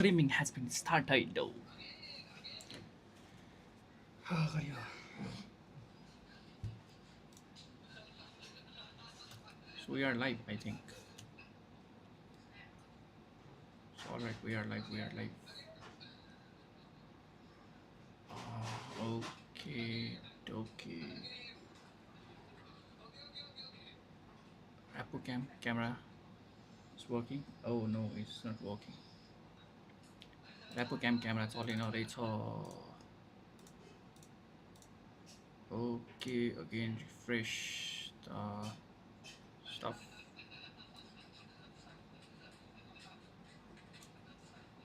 Streaming has been started. So we are live, I think. So alright, we are live. We are live. Okay, okay. Rapocam camera is working. Oh no, it's not working. Rapocam camera चलेन रहेछ. Okay, again refresh the stuff.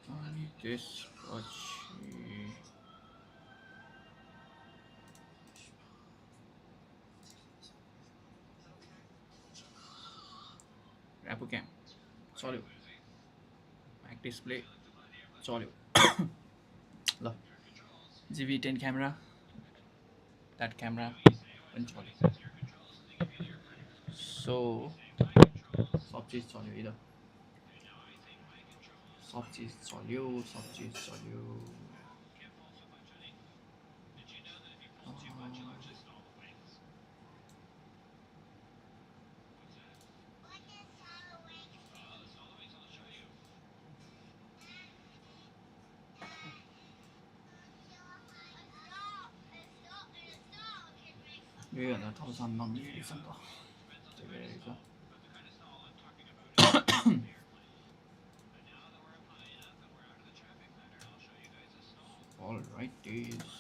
अनि त्यसपछि Rapocam चल्यो. Back display चल्यो. ल GV10 camera, that camera पनि चल्यो. So सब चिज चल्यो है त. सब चिज चल्यो. यही भन्दा तलसम्म नमिलेको छ नि त. त्यही भएर रहेछ. Alright,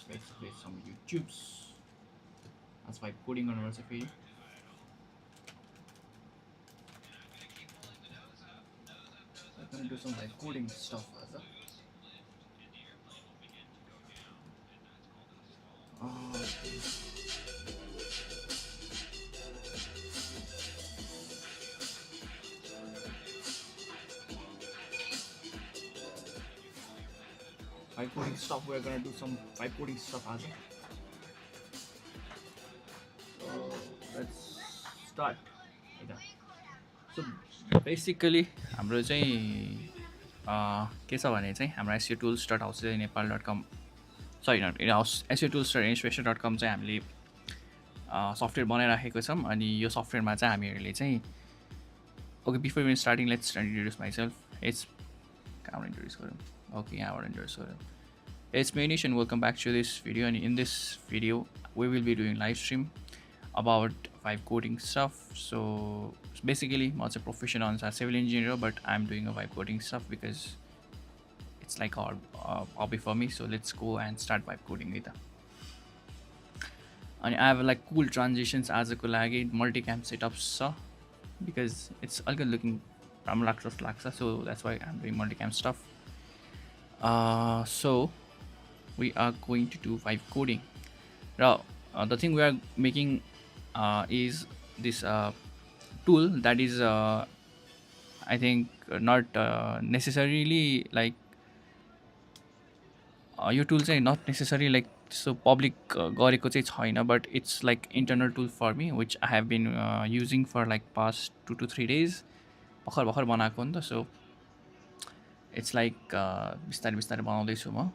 let's play some YouTubes. That's why coding गर्नुपर्छ फेरि. I'm gonna do some like coding stuff as a. Vibe coding stuff. We're gonna do some vibe coding stuff as a. So let's start. So basically हाम्रो चाहिँ के छ भने चाहिँ हाम्रो SEOtools.house चाहिँ नेपाल.com सरी नट SEOtools.inspiration.com चाहिँ हामीले सफ्टवेयर बनाइराखेको छौँ. अनि यो सफ्टवेयरमा चाहिँ हामीहरूले चाहिँ okay before even starting let's introduce myself. It's कहाँबाट इन्ट्रोड्युस गरौँ. ओके यहाँबाट इन्ट्रोड्युस गरौँ. It's Manish and welcome back to this video. And in this video we will be doing live stream about vibe coding stuff. So basically I'm a professional on civil engineer, but I'm doing a vibe coding stuff because it's like a hobby for me. So let's go and start vibe coding with that. And I have like cool transitions as a लागि multicam setups because it's all good looking Laksa, so that's why I'm doing multicam stuff. So we are going to do vibe coding. Now the thing we are making is this tool that is I think not necessarily like your tool चाहिँ not necessarily like so public गरेको चाहिँ छैन, but it's like internal tool for me which I have been using for like past 2 to 3 days. भर्खर बनाएको नि त. So it's like बिस्तारै बनाउँदैछु म.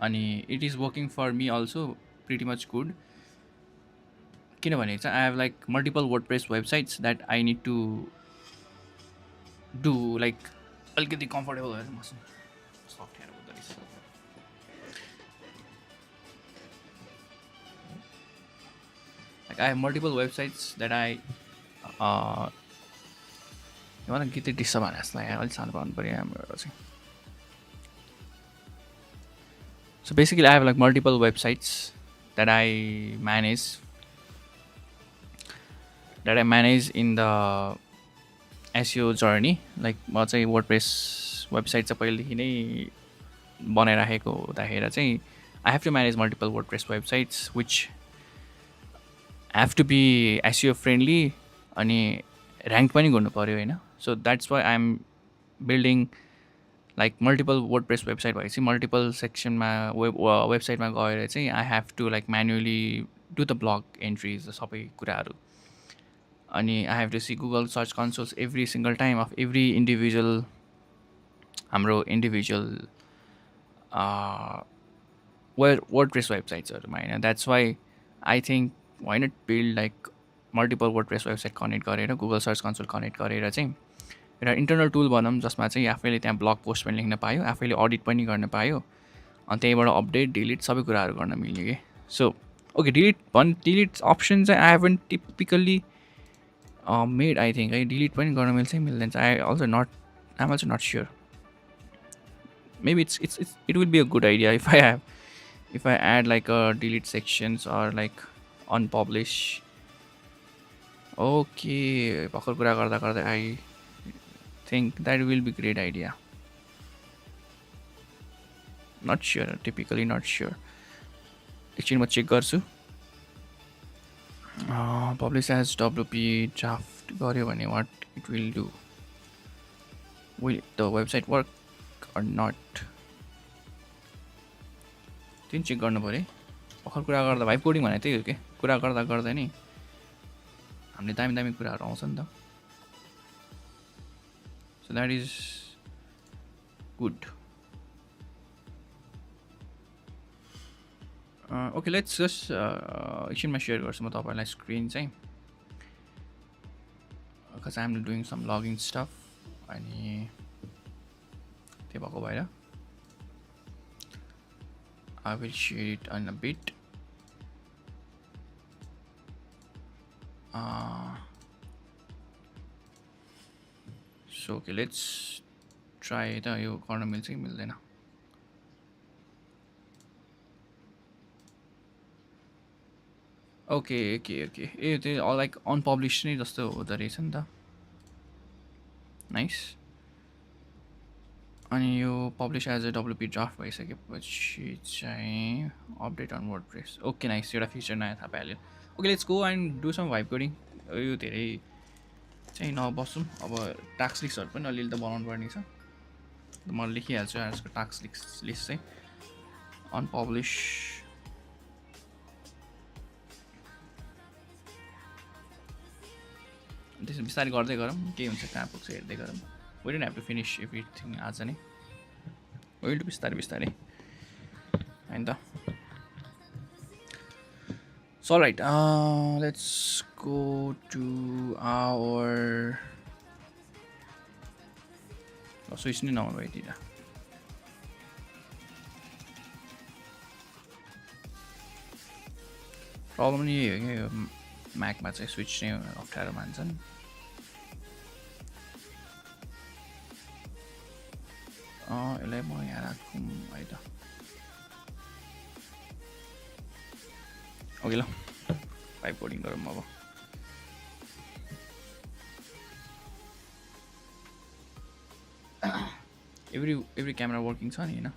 अनि it is working for me also pretty much good. किनभने चाहिँ I have like multiple WordPress websites that I need to do like अलिकति कम्फर्टेबल भएर बस्नु. सफ्टवेयर हुँदो रहेछ. Like I have multiple websites that I you want to get the disable as like I'll sound about So basically I have like multiple websites that I manage in the SEO journey. Like म चाहिँ WordPress website चाहिँ पहिलेदेखि नै बनाइराखेको हुँदाखेरि चाहिँ I have to manage multiple WordPress websites which have to be SEO friendly अनि ranked पनि गर्नु पर्यो हैन. So that's why I'm building like multiple WordPress website भएपछि multiple section मा website मा गएर चाहिँ I have to like manually do the blog entries सबै कुराहरू. अनि I have to see Google Search Consoles every single time of every individual हाम्रो individual WordPress वेबसाइट्सहरूमा होइन. That's why I think why not build like multiple WordPress website connect गरेर Google search console connect गरेर चाहिँ एउटा internal tool बनाऊँ जसमा चाहिँ आफैले त्यहाँ ब्लग पोस्ट पनि लेख्न पायो, आफैले अडिट पनि गर्न पायो, अनि त्यहीँबाट अपडेट डिलिट सबै कुराहरू गर्न मिल्यो कि. सो ओके, डिलिट अप्सन चाहिँ I haven't typically made I think है. डिलिट पनि गर्न मिल्छ मिल्दैन चाहिँ I am also not sure. Maybe it will be a good idea if I add like a delete sections or like unpublish. Okay, भर्खर कुरा गर्दा गर्दा I think that will be great idea. Not sure, typically not sure. एकछिन म check गर्छु. Publish as WP draft गर्यो भने what it will do? Will the website work or not? त्यो चेक गर्नु पऱ्यो. भर्खर कुरा गर्दा भाइब कोडिङ भने त्यही हो कि, कुरा गर्दा गर्दा नि हामीले दामी दामी कुराहरू आउँछ नि त. So that is good. Okay, let's just एकछिनमा सेयर गर्छु म तपाईँलाई स्क्रिन चाहिँ, because I am doing some logging stuff. अनि त्यो भएको भएर I will share it in a bit. So okay, let's try it. यो गर्न मिल्छ कि मिल्दैन. ओके ए त्यो लाइक अनपब्लिस नै जस्तो हुँदो रहेछ नि त. नाइस. अनि यो publish as a WP draft भइसकेपछि चाहिँ update on WordPress. Okay nice, एउटा फिचर नयाँ थाहा पाइहाल्यो. Okay, let's go and do some vibe coding. यो धेरै चाहिँ नबसौँ. अब टास्क लिस्टहरू पनि अलिअलि त बनाउनु पर्ने छ. म लेखिहाल्छु यसको टास्क लिस्ट चाहिँ अनपब्लिस. त्यसो बिस्तारै गर्दै गरौँ, के हुन्छ कहाँ पुग्छ हेर्दै गरौँ. We don't have to finish everything आज नै. We'll do बिस्तारै हैन त. So alright, let's go to our switch नै नहुनु भइदिएर. प्रब्लम नि यही हो कि यो म्याकमा चाहिँ स्विच नै अप्ठ्यारो मान्छन्. यसलाई म यहाँ राखौँ है त. ओके ल, भाइब कोडिङ गरौँ अब. every camera working छ नि हैन.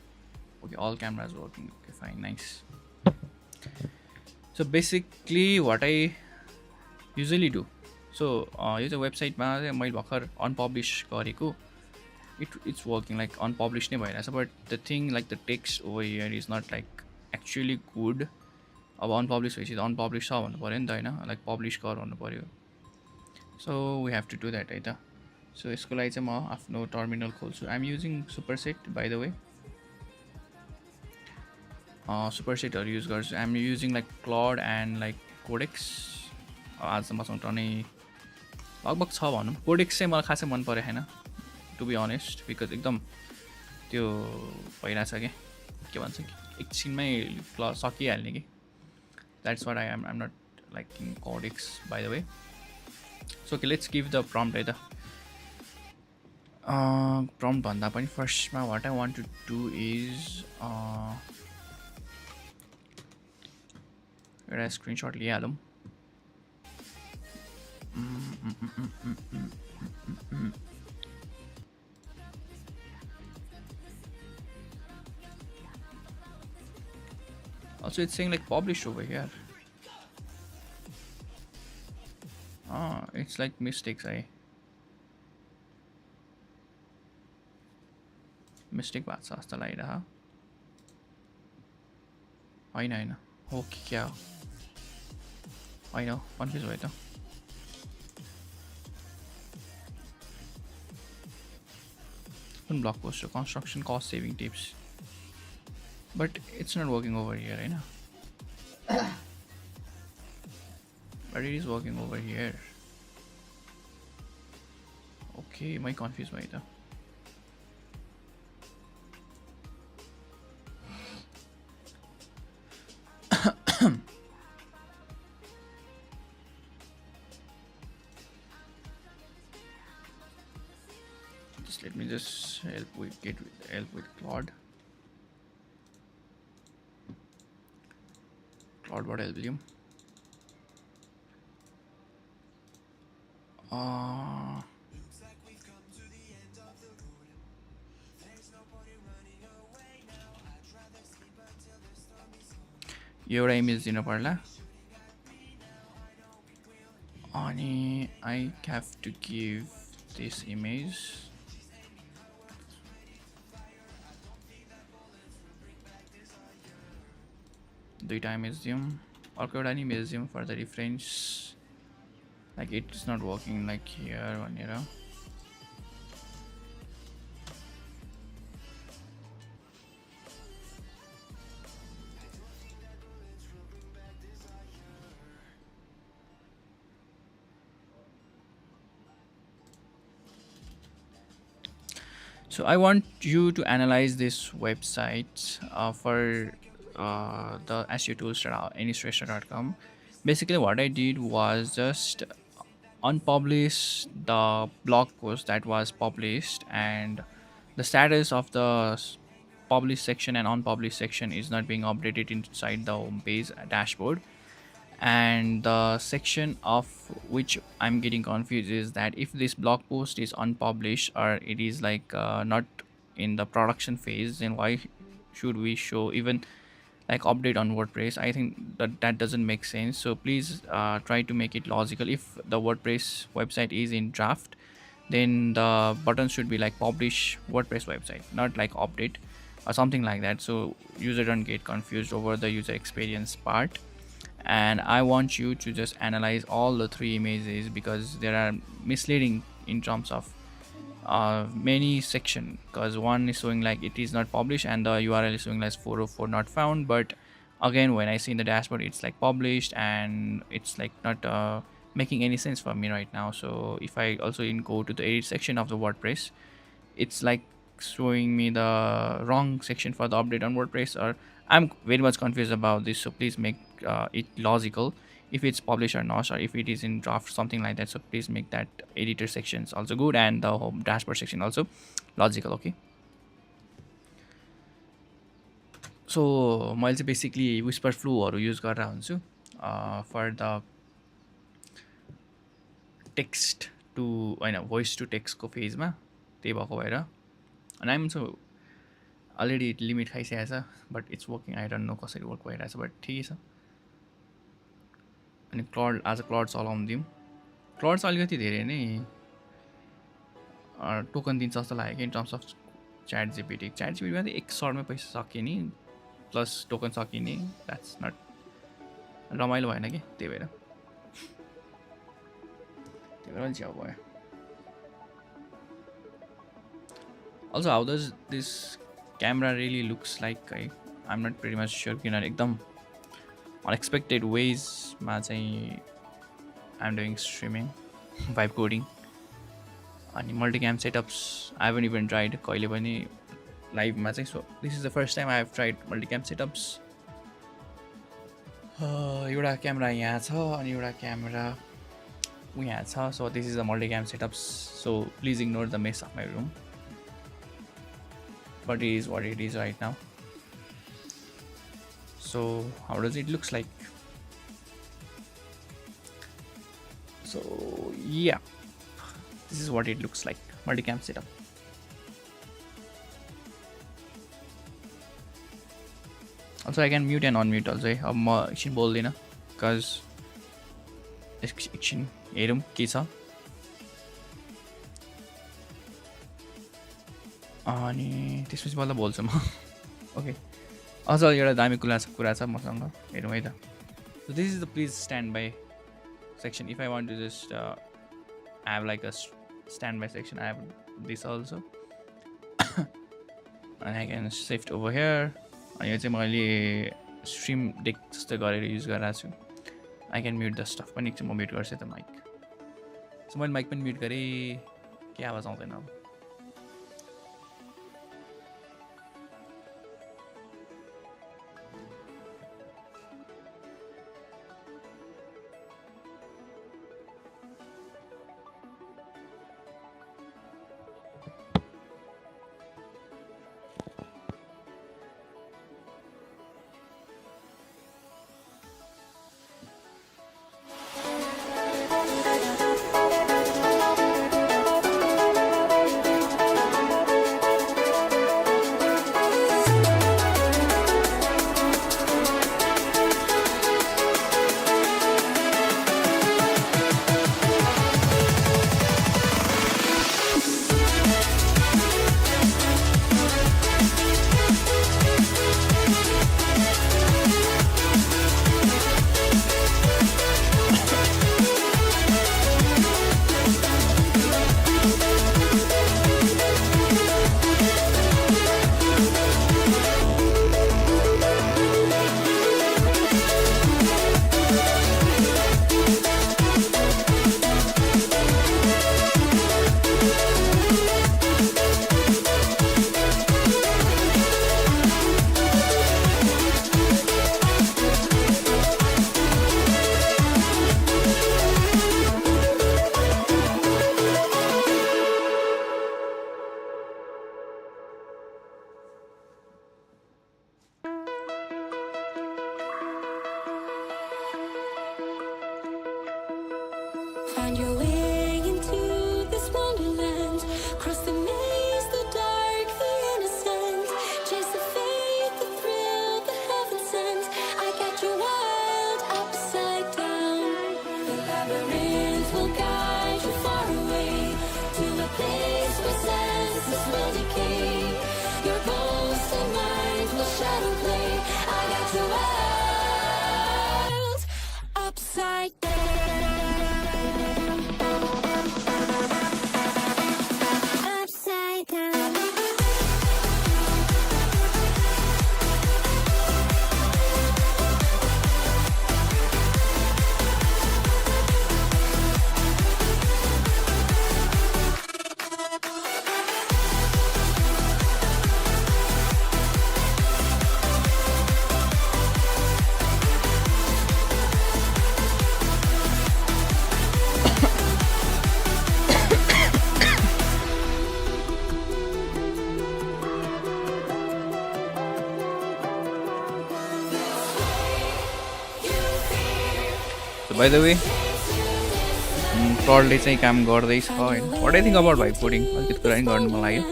Okay, all cameras working. Okay, fine, nice. So basically what I usually do, so यो चाहिँ वेबसाइटमा चाहिँ मैले भर्खर अनपब्लिस गरेको, it's working like unpublished नै भइरहेछ. but the thing like the text over here is not like actually good. अब unpublished भएपछि unpublished छ भन्नु पर्यो नि त हैन, like publish गर भन्नु पर्यो. so we have to do that है त. so यसको लागि चाहिँ म आफ्नो टर्मिनल खोल्छु. I'm using Superset by the way. Supersetहरू युज गर्छु. I'm using like Claude and like Codex. आज मसँग टर्नै लगभग छ भनौँ. Codex चाहिँ मलाई खासै मन परेको छैन टु बी अनेस्ट, बिकज एकदम त्यो भइरहेछ के भन्छ एकछिनमै सकिहाल्ने कि. That's what I'm not liking Codex by the way. So okay, let's give the prompt है त. प्रम्प्ट भन्दा पनि फर्स्टमा what I want to do is एउटा स्क्रिनसट लिइहालौँ. Also, it's saying like published over here. It's like mistakes. Mistake बात छ जस्तो लागिरह. होइन हो कि क्या हो, होइन कन्फ्युज भयो त. कुन ब्लग पोस्ट हो construction cost saving tips but it's not working over here होइन but it is working over here okay मै कन्फ्युज भएँ त let me just help with Claude. Claude, what help you? एउटा image दिनु पर्ला अनि I have to give this image दुईटा image दिउँ अर्को एउटा नि इमेज दिउँ for the reference like it's not working like here भनेर So I want you to analyze this website for the SEOtools.anystressor.com. Basically, what I did was just unpublish the blog post that was published, and the status of the published section and unpublished section is not being updated inside the homepage dashboard. And the section of which I'm getting confused is that if this blog post is unpublished or it is like not in the production phase, then why should we show even like update on WordPress? I think that doesn't make sense. So please try to make it logical. If the WordPress website is in draft, then the button should be like publish WordPress website, not like update or something like that, so user don't get confused over the user experience part. And I want you to just analyze all the three images because they are misleading in terms of many section, because one is showing like it is not published and the URL is showing like 404 not found, but again when I see in the dashboard it's like published and it's like not making any sense for me right now. So if I also go to the edit section of the WordPress, it's like showing me the wrong section for the update on WordPress, or I'm very much confused about this. So please make it logical if it's published or not, or if it is in draft, something like that. So please make that editor sections also good and the home dashboard section also logical. Okay, so मैले चाहिँ basically whisper फ्लूहरू use गरेर हुन्छु for the text to होइन voice to टेक्स्टको फेजमा, त्यही भएको भएर अनि आइम सो अलरेडी लिमिट खाइसकेको छ but it's working, I don't no कसरी वर्क भइरहेको छ बट ठिकै छ. अनि क्लड आज क्लड चलाउनु दिउँ. क्लड चाहिँ अलिकति धेरै नै टोकन दिन्छ जस्तो लाग्यो कि in terms of ChatGPT. च्याट जिपिटीमा त एक सर्टमै पैसा सकिने प्लस टोकन सकिने, द्याट्स नट रमाइलो भएन कि, त्यही भएर अलिक च्याउ भयो. Also, how does this camera really looks like? I'm not pretty much sure. किनभने एकदम unexpected ways मा चाहिँ I'm doing streaming, vibe coding, अनि multicam setups I haven't even tried कहिले पनि live मा चाहिँ. So this is the first time I have tried multicam setups. एउटा क्यामेरा यहाँ छ अनि एउटा क्यामेरा यहाँ छ. So this is the multicam setups. So please ignore the mess of my room. But it is what it is right now. So how does it looks like? So yeah, this is what it looks like, multicam setup. Also I can mute and unmute also. अब म एकछिन बोल्दिनँ because एकछिन हेरौँ के छ. अनि त्यसपछि बल्ल बोल्छु म. ओके, अझ एउटा दामी कुरा छ मसँग, हेरौँ है त. So this is the please stand by section. If I want to just have like a standby section, I have this also. and I can shift over here. अनि यो चाहिँ मैले स्ट्रिम डेक जस्तो गरेर युज गरिरहेको छु. I can mute the stuff पनि एकछिन म म्युट गर्छु त माइक. सो मैले माइक पनि म्युट गरेँ, के आवाज आउँदैन अब. Find your way into this wonderland. Cross the maze, the dark, the innocent. Chase the faith, the thrill, the heaven sent. I got you wild upside down. The labyrinth will guide you far away to a place where senses will decay. Your ghostly mind will shadow play. I got you wild upside down. Upside down. So by the way, प्रडले चाहिँ काम गर्दैछ होइन. What I think about vibe coding, अलिकति कुरा पनि गर्नु मन लाग्यो.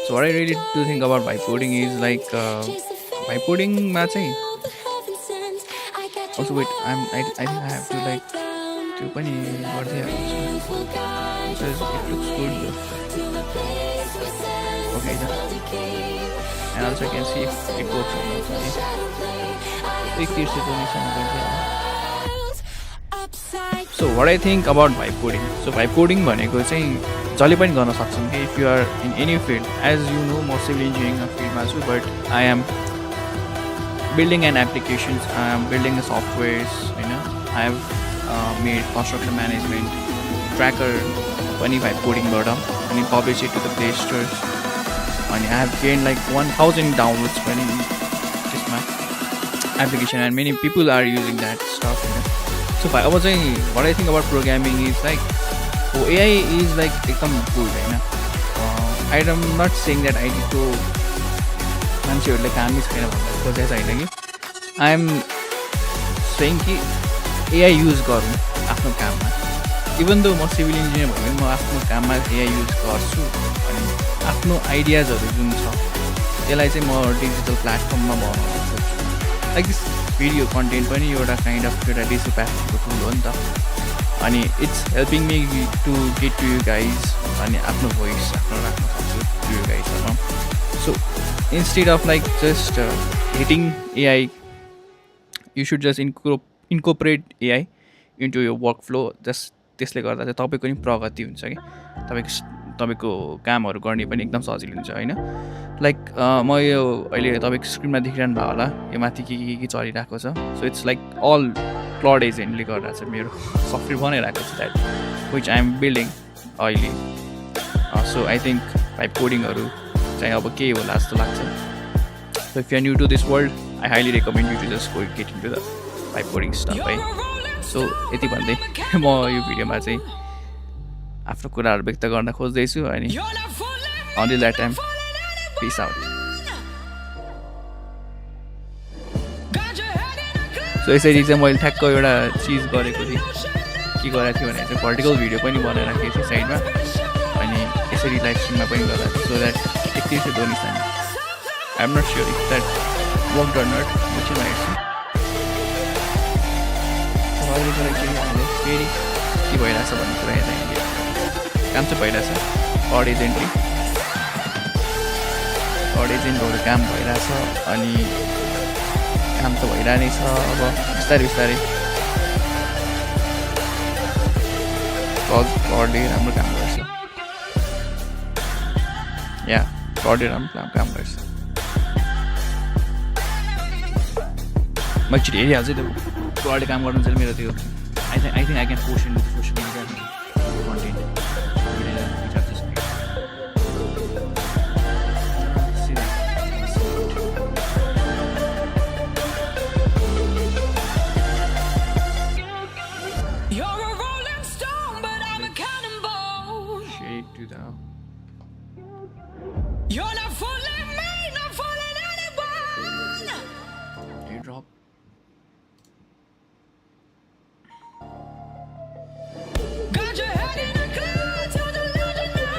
So what I really do think about vibe coding is like vibe coding मा चाहिँ also wait I think I have to like त्यो पनि गर्दै हाल्छु. So it looks good though. Okay then. And also I can see if it works or not. एक तीर से तो निशान कर दिया. So what I think about vibe coding. So vibe coding भनेको चाहिँ जसले पनि गर्न सक्छन् कि if you are in any field. As you know, म civil engineering field मा छु, but I am building an applications, I am building the softwares, you know. I have made construction management tracker पनि vibe coding बाट अनि publish it to the Play stores. अनि I have gained like 1000 downloads पनि त्यसमा application and many people are using that stuff, you know. So अब चाहिँ what I think about programming is like AI is like एकदम good होइन. I am not saying that IT को मान्छेहरूले कामै छैन भनेर खोजेको छैन कि. I am saying कि AI युज गरौँ आफ्नो काममा. इभन दो म सिभिल इन्जिनियर भयो भने म आफ्नो काममा AI युज गर्छु अनि आफ्नो आइडियाजहरू जुन छ त्यसलाई चाहिँ म डिजिटल प्लेटफर्ममा बनाउन सक्छु. लाइक दिस भिडियो कन्टेन्ट पनि एउटा काइन्ड अफ एउटा डिजिटल प्लेटफर्मको टुल हो नि त. अनि it's helping me to get to you guys अनि आफ्नो भोइस आफ्नो राख्न सक्छु टु यु गाइजहरूमा. So instead of like just hitting AI, you should just incorporate AI into यो वर्क फ्लो. जस्ट त्यसले गर्दा चाहिँ तपाईँको पनि प्रगति हुन्छ कि. तपाईँको तपाईँको कामहरू गर्ने पनि एकदम सजिलो हुन्छ होइन लाइक म यो अहिले तपाईँको स्क्रिनमा देखिरहनु भयो होला यो माथि के चलिरहेको छ so it's like all Claude एजेन्टले गर्दा चाहिँ मेरो सफ्टवेयर बनाइरहेको छ that which I am building अहिले सो आई थिङ्क पाइप कोडिङहरू चाहिँ अब केही होला जस्तो लाग्छ so if you new to this world I highly recommend you to just get in to the pipe coding stuff है सो यति भन्दै म यो भिडियोमा चाहिँ आफ्नो कुराहरू व्यक्त गर्न खोज्दैछु अनि until that time peace out so यसरी चाहिँ मैले ठ्याक्क एउटा चिज गरेको थिएँ के गरेको थिएँ भने चाहिँ भर्टिकल भिडियो पनि बनाइराखेको थिएँ साइडमा अनि यसरी लाइभ स्ट्रिममा पनि गर्दा सो द्याट एकतिस धोनी छ नि आई am not sure if that work डर नट म चाहिँ हेर्छु अहिले फेरि के भइरहेछ भन्ने कुरा हेर्दा काम चाहिँ भइरहेछ क्लाउड एजेन्टहरू काम भइरहेछ अनि काम त भइरहने छ अब बिस्तारै बिस्तारै क्लाउडले राम्रो काम गर्छ या क्लाउडले राम्रो काम गर्छ म एकचोटि हेरिहाल्छु त्यो क्लाउडले काम गर्नु चाहिँ मेरो त्यो आई think I can post in social media content You're not fooling me, not fooling anyone. Airdrop. Got your head in a cloud, you're delusional.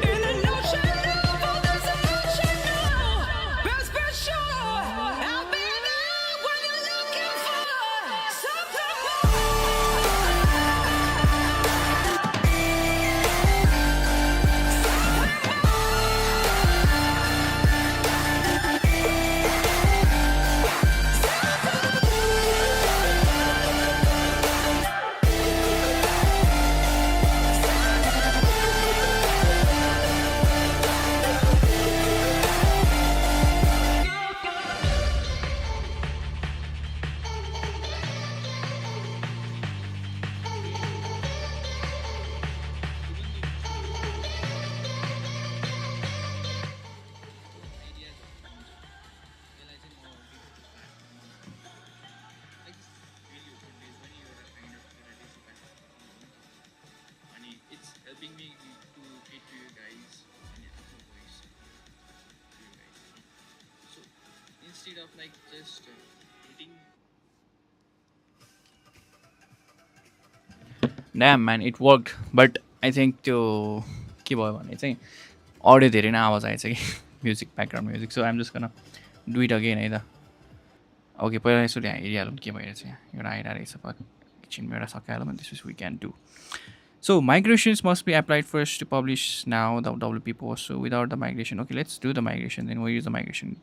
In an ocean of all this emotional. Best be sure, I'll be there when you're looking for something more. Helping me to get to you guys and your voice to you guys. So instead of like just hitting, damn man, it worked. But I think त्यो के भयो भने चाहिँ audio धेरै नै आवाज आएछ कि music background music so I'm just gonna do it again है त ओके पहिला यसरी हेरिहालौँ के भइरहेछ यहाँ एउटा आइरहेको रहेछ पर एकछिनमा एउटा सकाइहालौँ अनि त्यसपछि we can do So migrations must be applied first to publish now the WP post. So without the migration, okay, let's do the migration. Then we'll use the migration.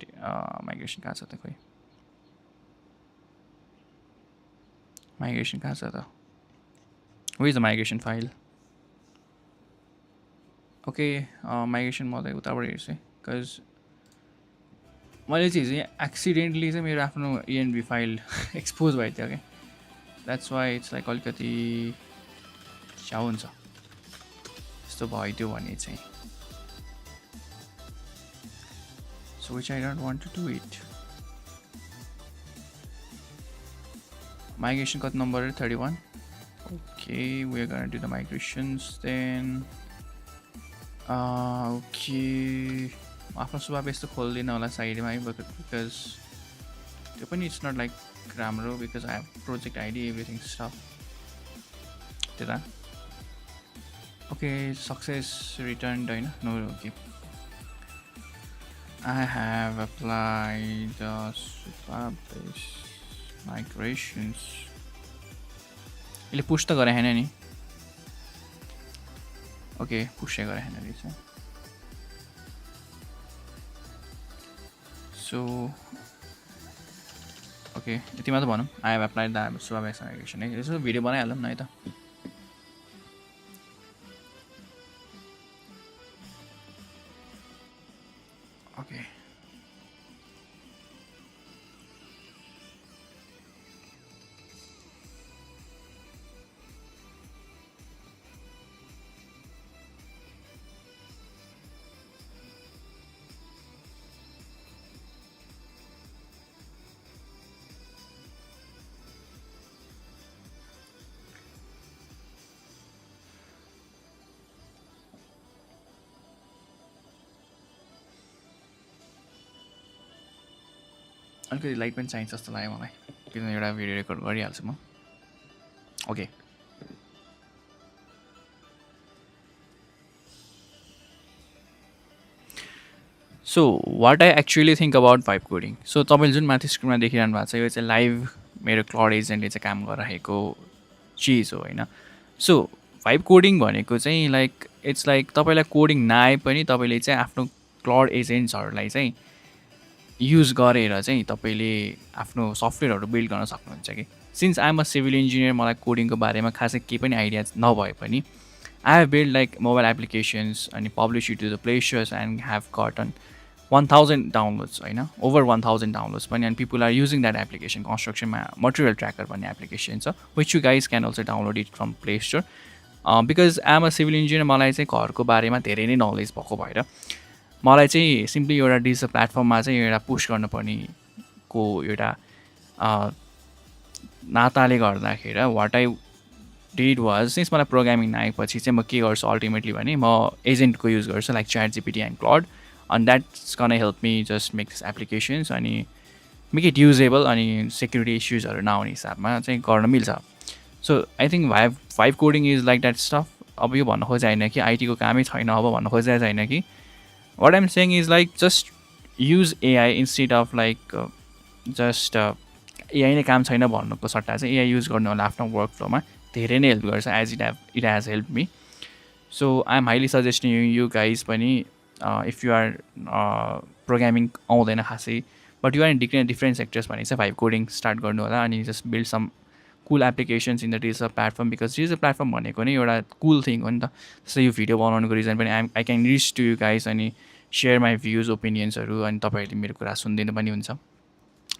Migration कहाँ छ त खोइ migration कहाँ छ त where is the migration file? Okay, migration म त उताबाट हेर्छु है because मैले चाहिँ एक्सिडेन्टली चाहिँ मेरो आफ्नो ENB फाइल एक्सपोज भएको थियो क्या that's why it's like अलिकति च्याउ हुन्छ यस्तो भइदियो भने चाहिँ so which I don't want to do it migration cut number 31 okay we're gonna do the migrations then okay आफ्नो सुभाव यस्तो खोल्दिनँ होला साइडमा है because त्यो पनि it's not like राम्रो because I have project ID everything stuff त्यता okay success returned होइन no okay I have applied the Supabase migrations यसले पुश त गरे हैन नि ओके पुश गरे हैन रहेछ सो ओके यति मात्र भनौँ I have applied the Supabase migration है यसो भिडियो बनाइहालौँ न है त ओके अलिकति लाइट पनि चाहिन्छ जस्तो लाग्यो मलाई किनभने एउटा भिडियो रेकर्ड गरिहाल्छु म okay so what I actually think about vibe coding so तपाईँले जुन माथि स्क्रिनमा देखिरहनु भएको छ यो चाहिँ लाइभ मेरो क्लाउड एजेन्टले चाहिँ काम गरिरहेको चिज हो होइन सो भाइब कोडिङ भनेको चाहिँ लाइक इट्स लाइक तपाईँलाई कोडिङ नआए पनि तपाईँले चाहिँ आफ्नो क्लाउड एजेन्ट्सहरूलाई चाहिँ युज गरेर चाहिँ तपाईँले आफ्नो सफ्टवेयरहरू बिल्ड गर्न सक्नुहुन्छ कि since I'm a civil engineer मलाई कोडिङको बारेमा खासै केही पनि आइडिया नभए पनि I have build like mobile applications अनि publish it to the Play Stores and have gotten 1000 downloads होइन ओभर 1000 डाउनलोड्स पनि and people are using that application कन्स्ट्रक्सनमा मटेरियल ट्र्याकर भन्ने एप्लिकेसन छ which you guys can also download it from Play Store because I'm a civil engineer मलाई चाहिँ घरको बारेमा धेरै नै नलेज भएको भएर मलाई चाहिँ सिम्पली एउटा डिजिटल प्लेटफर्ममा चाहिँ एउटा पुस्ट गर्नुपर्नेको एउटा नाताले गर्दाखेरि what I did was since मलाई प्रोग्रामिङ आएपछि चाहिँ म के गर्छु अल्टिमेटली भने म एजेन्टको युज गर्छु like ChatGPT and Claude अनि that's can help me just make this applications अनि मेक इट युजेबल अनि सेक्युरिटी इस्युजहरू नआउने हिसाबमा चाहिँ गर्न मिल्छ so I think vibe coding is like that stuff अब यो भन्न खोजे होइन कि आइटीको कामै छैन अब भन्न खोजेको छैन कि वाट आइम सेङ is like just use AI instead of like just AI नै काम छैन भन्नुको सट्टा चाहिँ एआई युज गर्नु होला आफ्नो वर्क फ्लोमा धेरै नै हेल्प गर्छ as it has help me so I am highly suggesting you guys पनि इफ यु आर प्रोग्रामिङ आउँदैन खासै but you are in different sectors भने चाहिँ भाइब कोडिङ स्टार्ट गर्नु होला अनि जस्ट बिल्ड सम कुल applications in the digital platform because digital platform भनेको नै एउटा कुल थिङ हो नि त जस्तै यो भिडियो बनाउनुको रिजन पनि I can reach to you guys अनि सेयर माई भ्युज ओपिनियन्सहरू अनि तपाईँहरूले मेरो कुरा सुनिदिनु पनि हुन्छ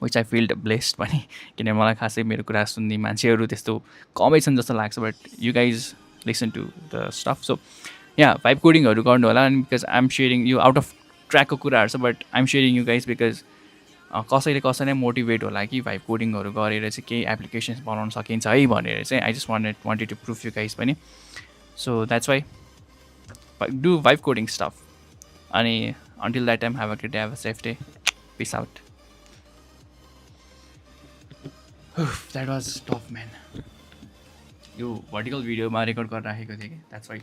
विच आई फिल्ड ब्लेस्ड पनि किनभने मलाई खासै मेरो कुरा सुन्ने मान्छेहरू त्यस्तो कमै छन् जस्तो लाग्छ but you guys listen to the stuff so यहाँ भाइब कोडिङहरू गर्नु होला अनि बिकज आइ एम सेयरिङ यो आउट अफ ट्र्याकको कुराहरू छ but I am sharing you guys because कसैले कसैलाई मोटिभेट होला कि भाइब कोडिङहरू गरेर चाहिँ केही एप्लिकेसन्स बनाउन सकिन्छ है भनेर चाहिँ I just wanted to proof you guys पनि so that's why do vibe coding stuff अनि until that time have a great day have a safe day peace out that was tough man यो vertical भिडियोमा record गरेर राखेको थिएँ कि that's why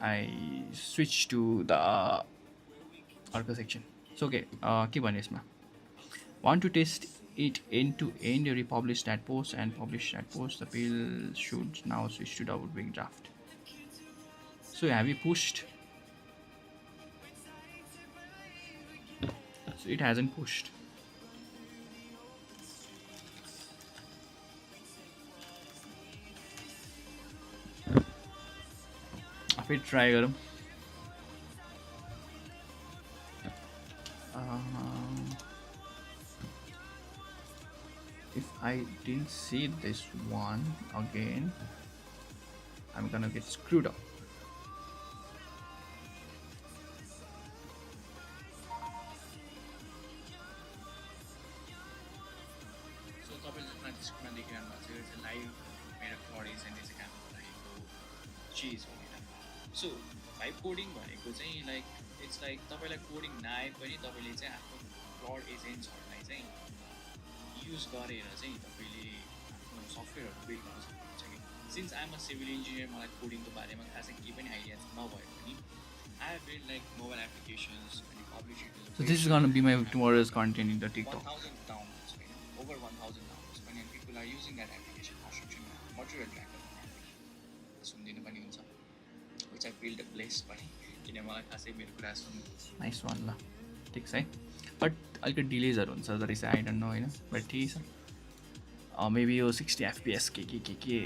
I switch to the अर्को section so के भने यसमा want to test it end to end republish that post and publish that post the bill should now switch to double big draft so have you pushed so it hasn't pushed फेरि try गरौँ if I didn't see this one again I'm gonna get screwed up so तपाईले जुन स्क्रिनमा देखिरहनु भएको छ यो चाहिँ live मेरो cloud एजेन्टले चाहिँ काम गरिरहेको चिज हो सो भाइब कोडिङ भनेको चाहिँ लाइक इट्स लाइक तपाईँलाई कोडिङ नआए पनि तपाईँले चाहिँ आफ्नो क्लाउड एजेन्ट्सहरूलाई चाहिँ युज गरेर चाहिँ तपाईँले आफ्नो सफ्टवेयरहरू बिल्ड गर्न सक्नुहुन्छ कि since I'm a civil engineer मलाई कोडिङको बारेमा खासै केही पनि आइडिया नभए पनि I have build like mobile applications अनि publish it so this is gonna be my tomorrow's content in the TikTok 1000 downloads होइन ओभर 1000 डाउनलोड्स पनि and people are using that application कन्स्ट्रक्सनमा मटेरियल ट्र्याकर सुनिदिनु पनि हुन्छ विच आई field blessed पनि किन मलाई खासै मेरो कुरा सुन्नु नाइस वान ल ठिक छ है बट अलिकति डिलेजहरू हुन्छ रहेछ आई डोन्ट नो होइन बट ठिकै छ मेबी यो 60 FPS के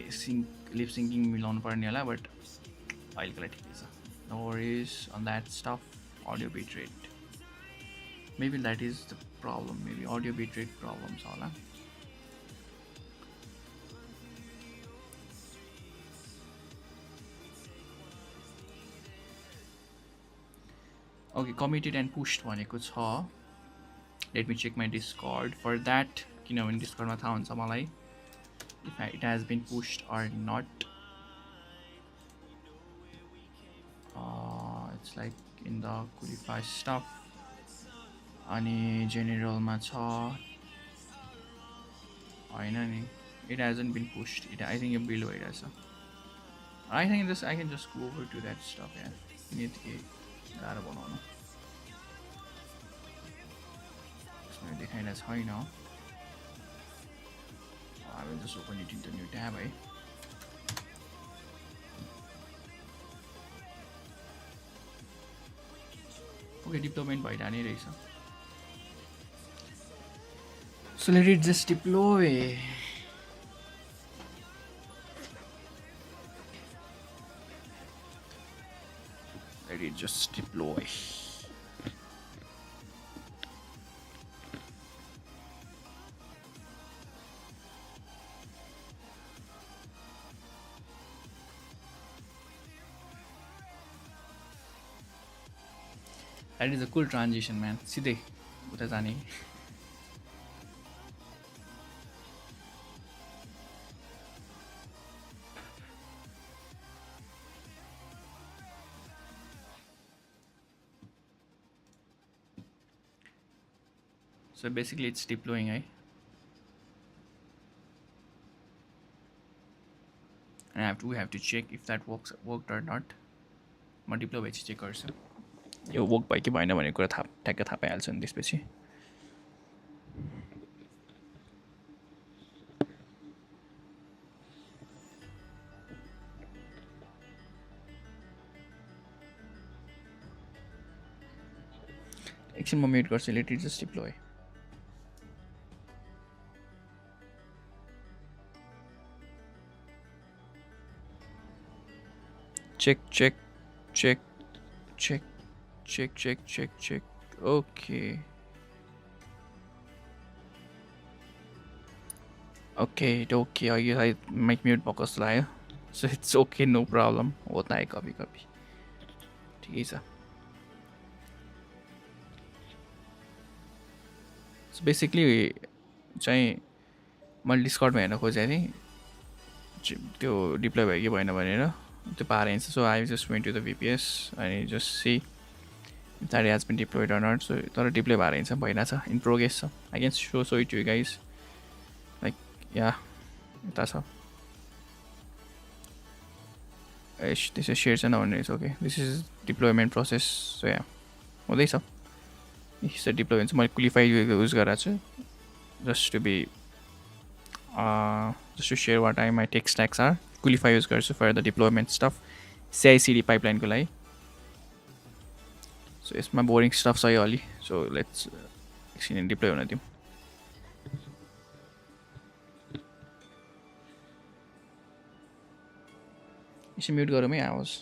लिप सिङ्किङ मिलाउनु पर्ने होला बट अहिलेको लागि ठिकै छ no worries on that stuff audio bit rate Maybe that is the problem. Maybe audio bitrate problems होला. Okay, committed and pushed भनेको छ. Let me check my Discord for that. किनभने Discord मा थाहा हुन्छ मलाई if it has been pushed or not. It's like in the Qlify stuff. अनि general मा छ हैन नि. It hasn't been pushed. I think yo below it has. I think this I can just go over to that stuff. Yeah, need to गाह्रो बनाउनु. यसमा देखाइला छैन. I will just open it into new tab. Okay, deployment भइरहने रहेछ. So let it just deploy. Let it just deploy. That is a cool transition, man. सीधै उता जाने. So basically it's deploying, and we have to check if that worked or not. म deploy भएपछि check गर्छु. यो work भयो कि भएन भन्ने कुरा ठ्याक्क थाहा पाइहाल्छ नि त्यसपछि. एकछिन म म्युट गर्छु. Let it just deploy. check. Okay. I might mute focus live. So it's okay, no problem. होता है कभी कभी. ठीक है. So basically चाहिँ मैले डिस्कर्डमा हेर्न खोजेको थिएँ त्यो डिप्लोय भयो कि भएन भनेर. त्यो पारेन. So I just went to the VPS and just see if that has been deployed or not. So तर डिप्लोय भएर भइरहेछ, in progress छ. I can show it to you guys. Like yeah, that's all. This is shared and it's okay. This is deployment process. So yeah, हुँदैछ. This is deployment. मैले Qlify use गरेको छु just to be just to share what my tech stacks are. Qlify use गर्छु for the deployment stuff. CI/CD pipeline को लागि. So यसमा boring stuff छ यो अलि. So let's एकछिन deploy हुन दिउँ. यसो म्युट गरौँ है आवाज.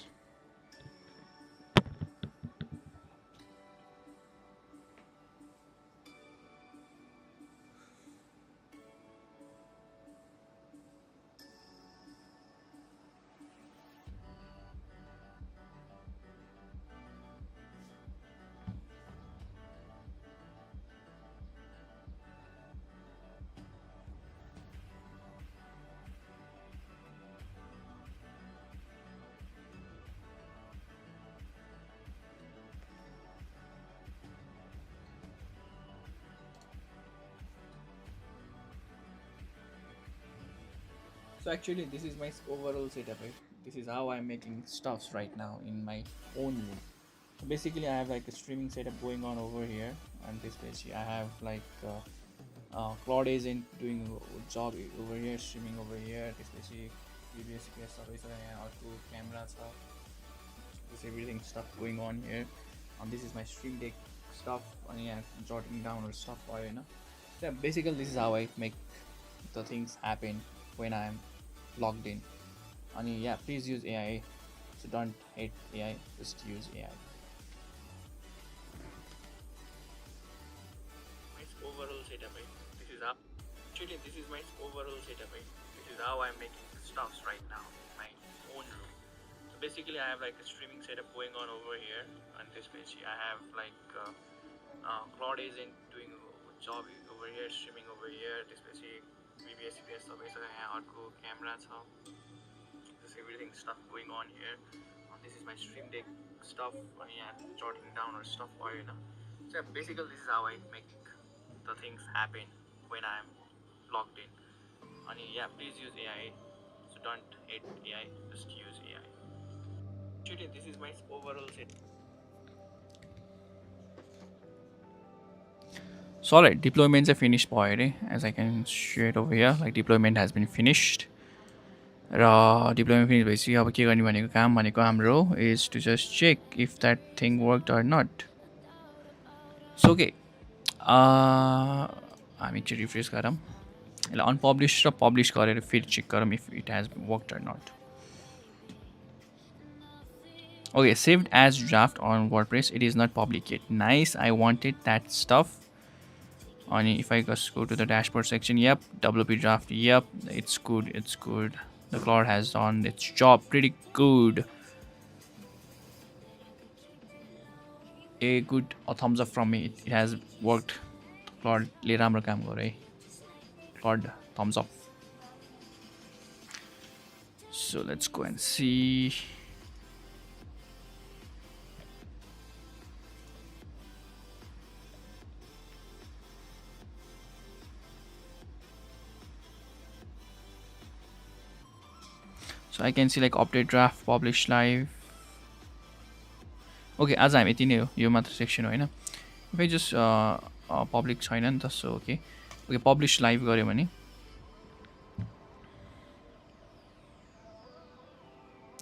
So actually this is my overall setup. Right? This is how I'm making stuffs right now in my own room. So basically I have like a streaming setup going on over here, and this page I have like Cloud Agent doing job over here, streaming over here. This page VBS camera stuff. This everything stuff going on here. And this is my stream deck stuff, and yeah, jotting down or stuff. You know, yeah. Basically this is how I make the things happen when I'm logged in. And yeah, please use AI. So don't hate AI, just use AI. is my overall setup. Right? This is how I'm making stuffs right now in my own room. So basically, I have like a streaming setup going on over here on this page. I have like Claude Agent doing job over here, streaming over here. त्यसपछि VBS CBS सबैसँग यहाँ अर्को camera छ. This everything stuff going on here. This is my stream deck stuff. Yeah, jotting down or stuff or So basically, this is how I make the things happen when I'm logged in. And yeah, please use AI. So don't hate AI. Just use AI. Actually, this is my overall set. So alright, deployments are finished already. As I can show it over here, like deployment has been finished. Deployment finished basically अब के गर्ने भनेको काम भनेको हाम्रो is to just check if that thing worked or not. So okay, हामी चाहिँ refresh गरौँ. यसलाई अनपब्लिश र पब्लिश गरेर फेरि चेक गरौँ if it has worked or not. Okay, saved as draft on WordPress. It is not public yet. Nice. I wanted that stuff. And if I just go to the dashboard section, yep, WP draft, yep, it's good. It's good. The Claude has done its job pretty good. A good thumbs up from me. It has worked. Claude le राम्रो काम गरे. Claude, thumbs up. So let's go and see. So I can see like update draft, publish live. Okay, as I'm यति नै हो यो मात्र section हो हैन. If I just public छैन नि त so okay. Okay, publish live गर्यो भने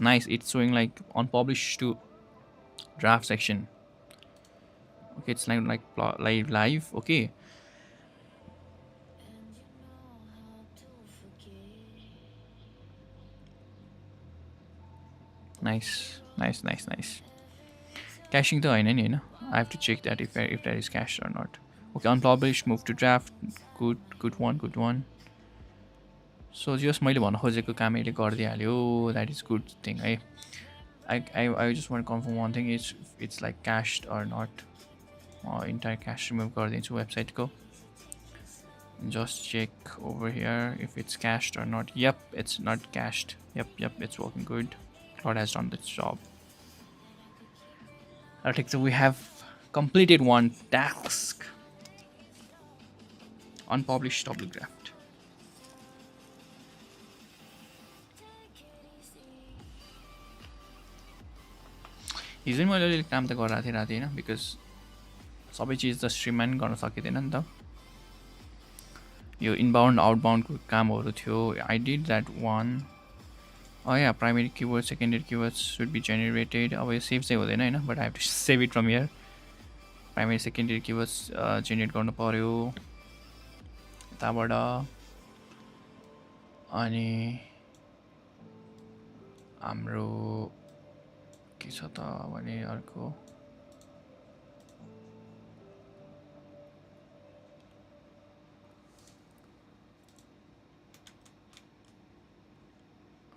nice, it's showing like unpublished to draft section. Okay, it's like live okay. Nice. Caching the हैन नि हैन. I have to check that if that is cached or not. Okay, unpublished, move to draft. Good one. So just मैले भन्न खोजेको काम यसले गरिदिहाल्यो. That is good thing. I just want to confirm one thing is it's like cached or not. Entire cache remove गरिदिन्छु website को. Just check over here if it's cached or not. Yep, it's not cached. Yep, it's working good. Claude has done this job. Alright, so we have completed one task. Unpublished public draft. हिजो नि मैले अलिअलि काम त गरिरहेको थिएँ राति होइन बिकज सबै चिज त स्ट्रिममा नि गर्न सकिँदैन नि त यो इनबाउन्ड आउटबाउन्डको कामहरू थियो आई डिड द्याट वान या primary keyword secondary keywords should be generated अब यो सेभ चाहिँ हुँदैन होइन but I have to save it from here primary secondary keywords generate गर्नु पर्यो यताबाट अनि हाम्रो के छ त भने अर्को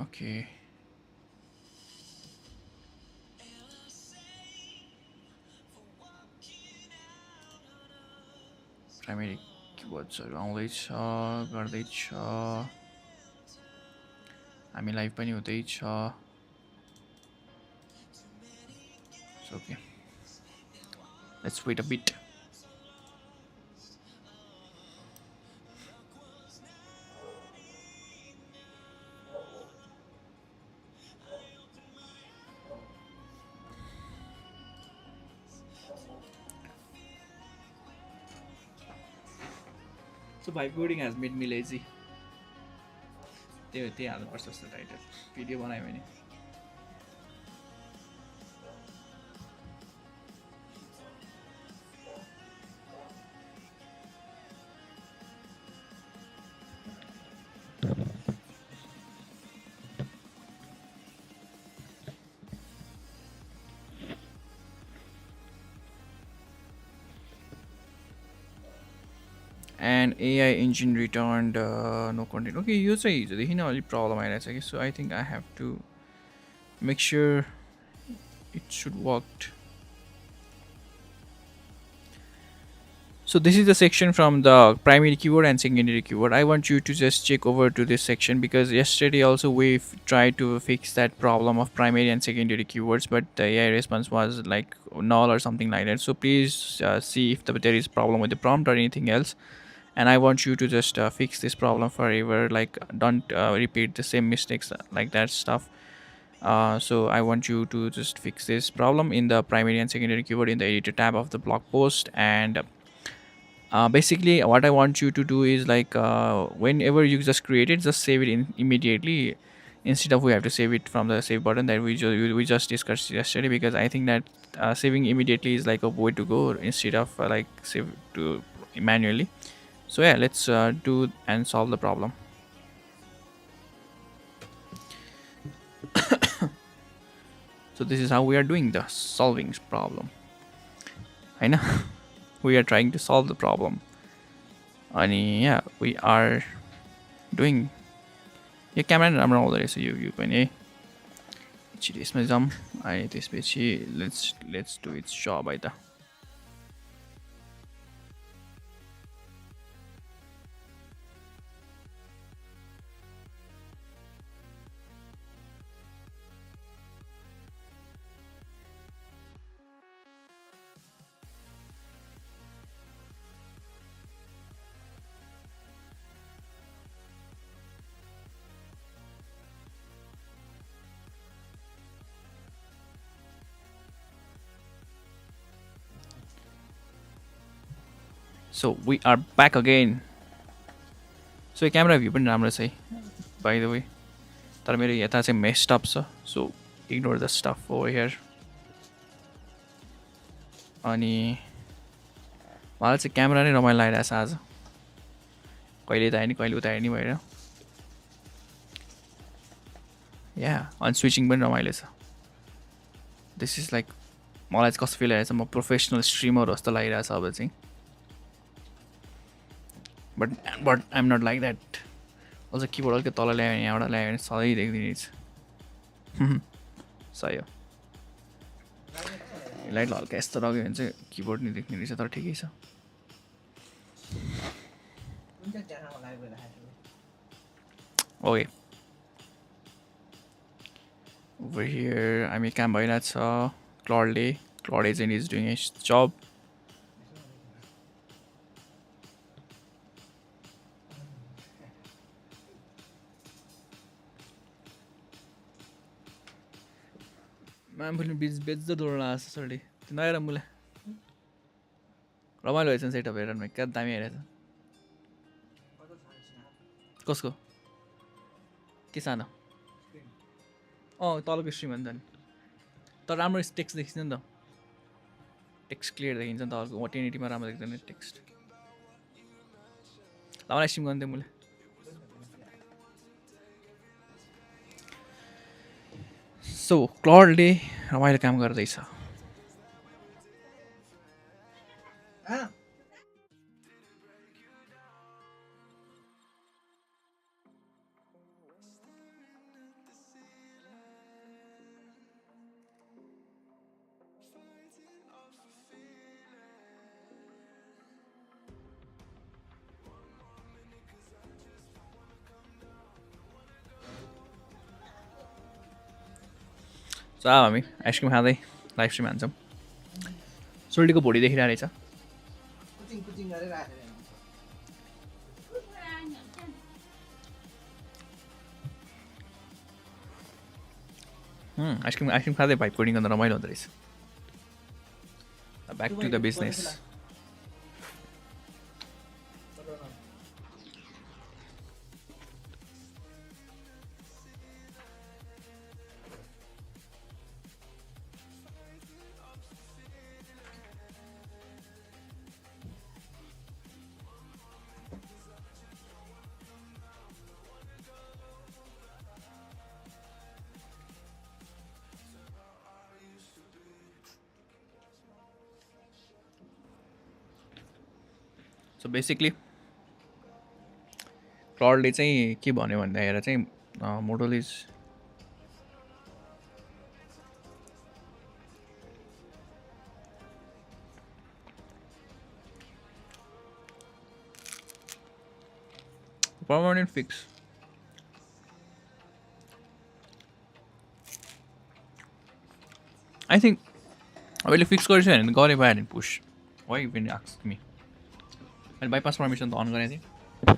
okay प्राइमेरी किवर्ड्सहरु आउँदैछ गर्दैछ हामी लाइभ पनि हुँदैछ okay, let's wait a bit. So vibe coding has made me lazy. त्यही हाल्नुपर्छ जस्तो टाइटल भिडियो बनायो भने and AI engine returned no content. Okay, यो चाहिँ हिजोदेखि नै अलिक प्रब्लम आइरहेछ कि, so I think I have to make sure it should work. So this is the section from the primary keyword and secondary keyword. I want you to just check over to this section because yesterday also we tried to fix that problem of primary and secondary keywords, but the AI response was like null or something like that. So please see if there is problem with the prompt or anything else, and I want you to just fix this problem forever. Like don't repeat the same mistakes like that stuff. So I want you to just fix this problem in the primary and secondary keyword in the editor tab of the blog post. And basically what I want you to do is like whenever you just create it, just save it in immediately, instead of we have to save it from the save button that we just discussed yesterday, because I think that saving immediately is like a way to go instead of like save to manually. So yeah, let's do and solve the problem. So this is how we are doing the solving problem. I know we are trying to solve the problem. And yeah, we are doing. Yo camera राम्रो आउँदो रहेछ यो पनि एकछिन यसमा जाऊँ अनि त्यसपछि let's do it's जब है त. So we are back again. So yo camera view पनि राम्रो छ है बाई द वे, तर मेरो यता चाहिँ मेस्ड अप छ, so ignore the stuff over here. अनि मलाई चाहिँ क्यामेरा नै रमाइलो लागिरहेछ आज, कहिले यता हेर्ने कहिले उता हेर्ने भएर. या अनि स्विचिङ पनि रमाइलो छ. दिस इज लाइक मलाई चाहिँ कस्तो फिल आइरहेछ, म प्रोफेसनल स्ट्रिमर जस्तो लागिरहेछ अब चाहिँ. But I'm not like that. Also keyboard अलिकति तल ल्यायो भने यहाँबाट ल्यायो भने सधैँ देख्दिने छ. सही हो. लाइट हल्का यस्तो लग्यो भने चाहिँ किबोर्ड नि देख्ने रहेछ, तर ठिकै छ. ओके, over here हामी काम भइरहेछ. Claude agent is doing his job. Ma'am बिच बेच्दै दौडन आएको छ सरले. त्यो नहेर मुला रमाइलो रहेछ नि सेटअप हेरेर, क्या दामी हेरेछ. कसको के सानो? तलको स्ट्रिम हो नि त नि, तर राम्रो टेक्स्ट देखिन्छ नि त, टेक्स्ट क्लियर देखिन्छ नि त. अर्को 1080 मा राम्रो देख्दैन टेक्स्ट. ल मलाई स्ट्रिम गर्नु दियो मुला. सो क्लडले रमाइलो काम गर्दैछ. सो अब हामी आइसक्रिम खाँदै लाइभ स्ट्रिम हान्छौँ. सोल्टीको भोलि देखिरहेको रहेछ. आइसक्रिम खाँदै भाइब कोडिङ गर्दा रमाइलो हुँदो रहेछ. Back to the business. So basically क्लाउडले चाहिँ के भन्यो भन्दाखेरि चाहिँ model is permanent fix. I think मैले फिक्स गरिसक्यो भने गरे भयो नि पुस वाइ पनि आस्क मी मैले बाइपास पर्मिसन त अन गरेको थिएँ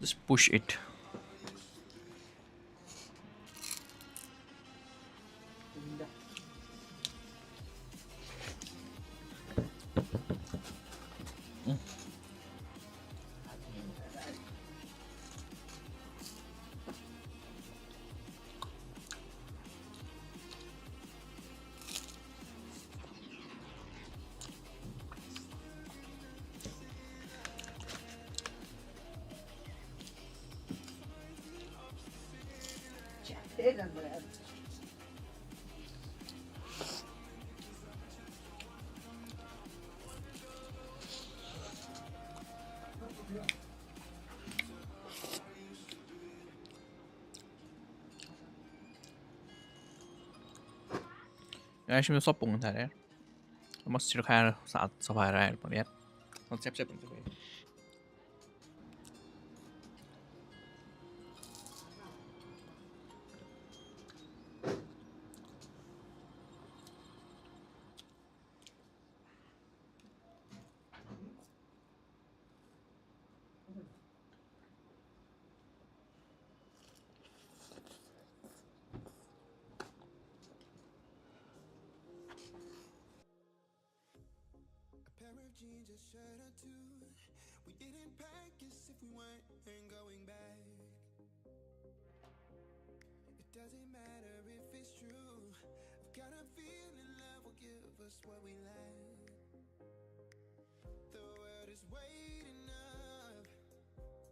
जस्ट पुस इट Actually, सब पुग्नु थाल्यो यार मसिनो खाएर हात सफाएर आएर पनि यार च्याप हुन्छ फेरि Jeans, a shirt or two. We didn't pack as if we weren't going back. It doesn't matter if it's true. I've got a feeling love will give us what we lack. The world is waiting up.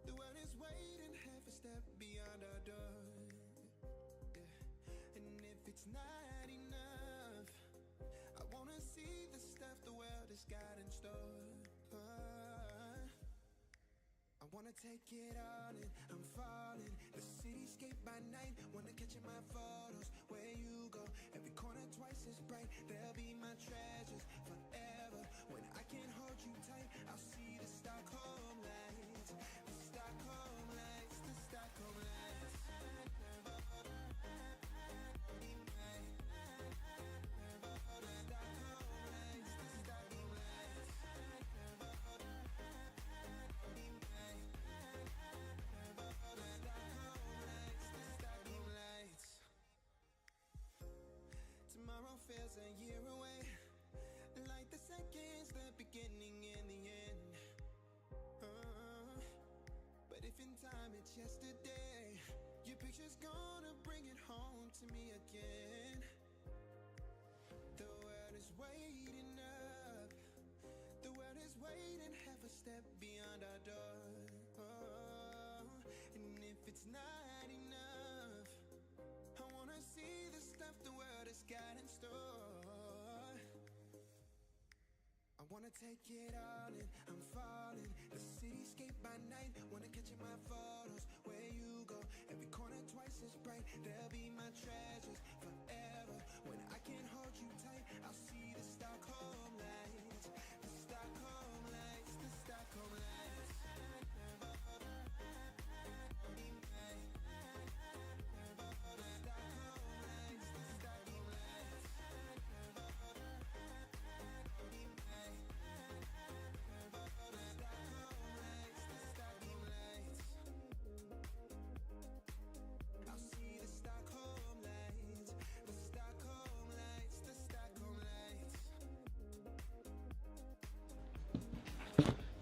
The world is waiting half a step beyond our door. Yeah. And if it's not enough, I wanna see the stuff the world has got in store. I wanna take it all in, I'm falling. The cityscape by night, wanna catch in my photos. Where you go, every corner twice as bright. They'll be my treasures forever. When I can't hold you tight, I'll see the Stockholm lights. The Stockholm lights, the Stockholm lights. Tomorrow feels a year away, like the seconds, the beginning and the end. But if in time it's yesterday, your picture's gonna bring it home to me again. The world is waiting up, the world is waiting half a step beyond our door. And if it's not enough, I wanna see the stuff the world has got in store. I wanna take it all in, I'm falling. The cityscape by night, wanna catch in my photos. Where you go, every corner twice as bright. They'll be my treasures forever. When I can't hold you tight, I'll see the Stockholm lights. The Stockholm lights, the Stockholm lights.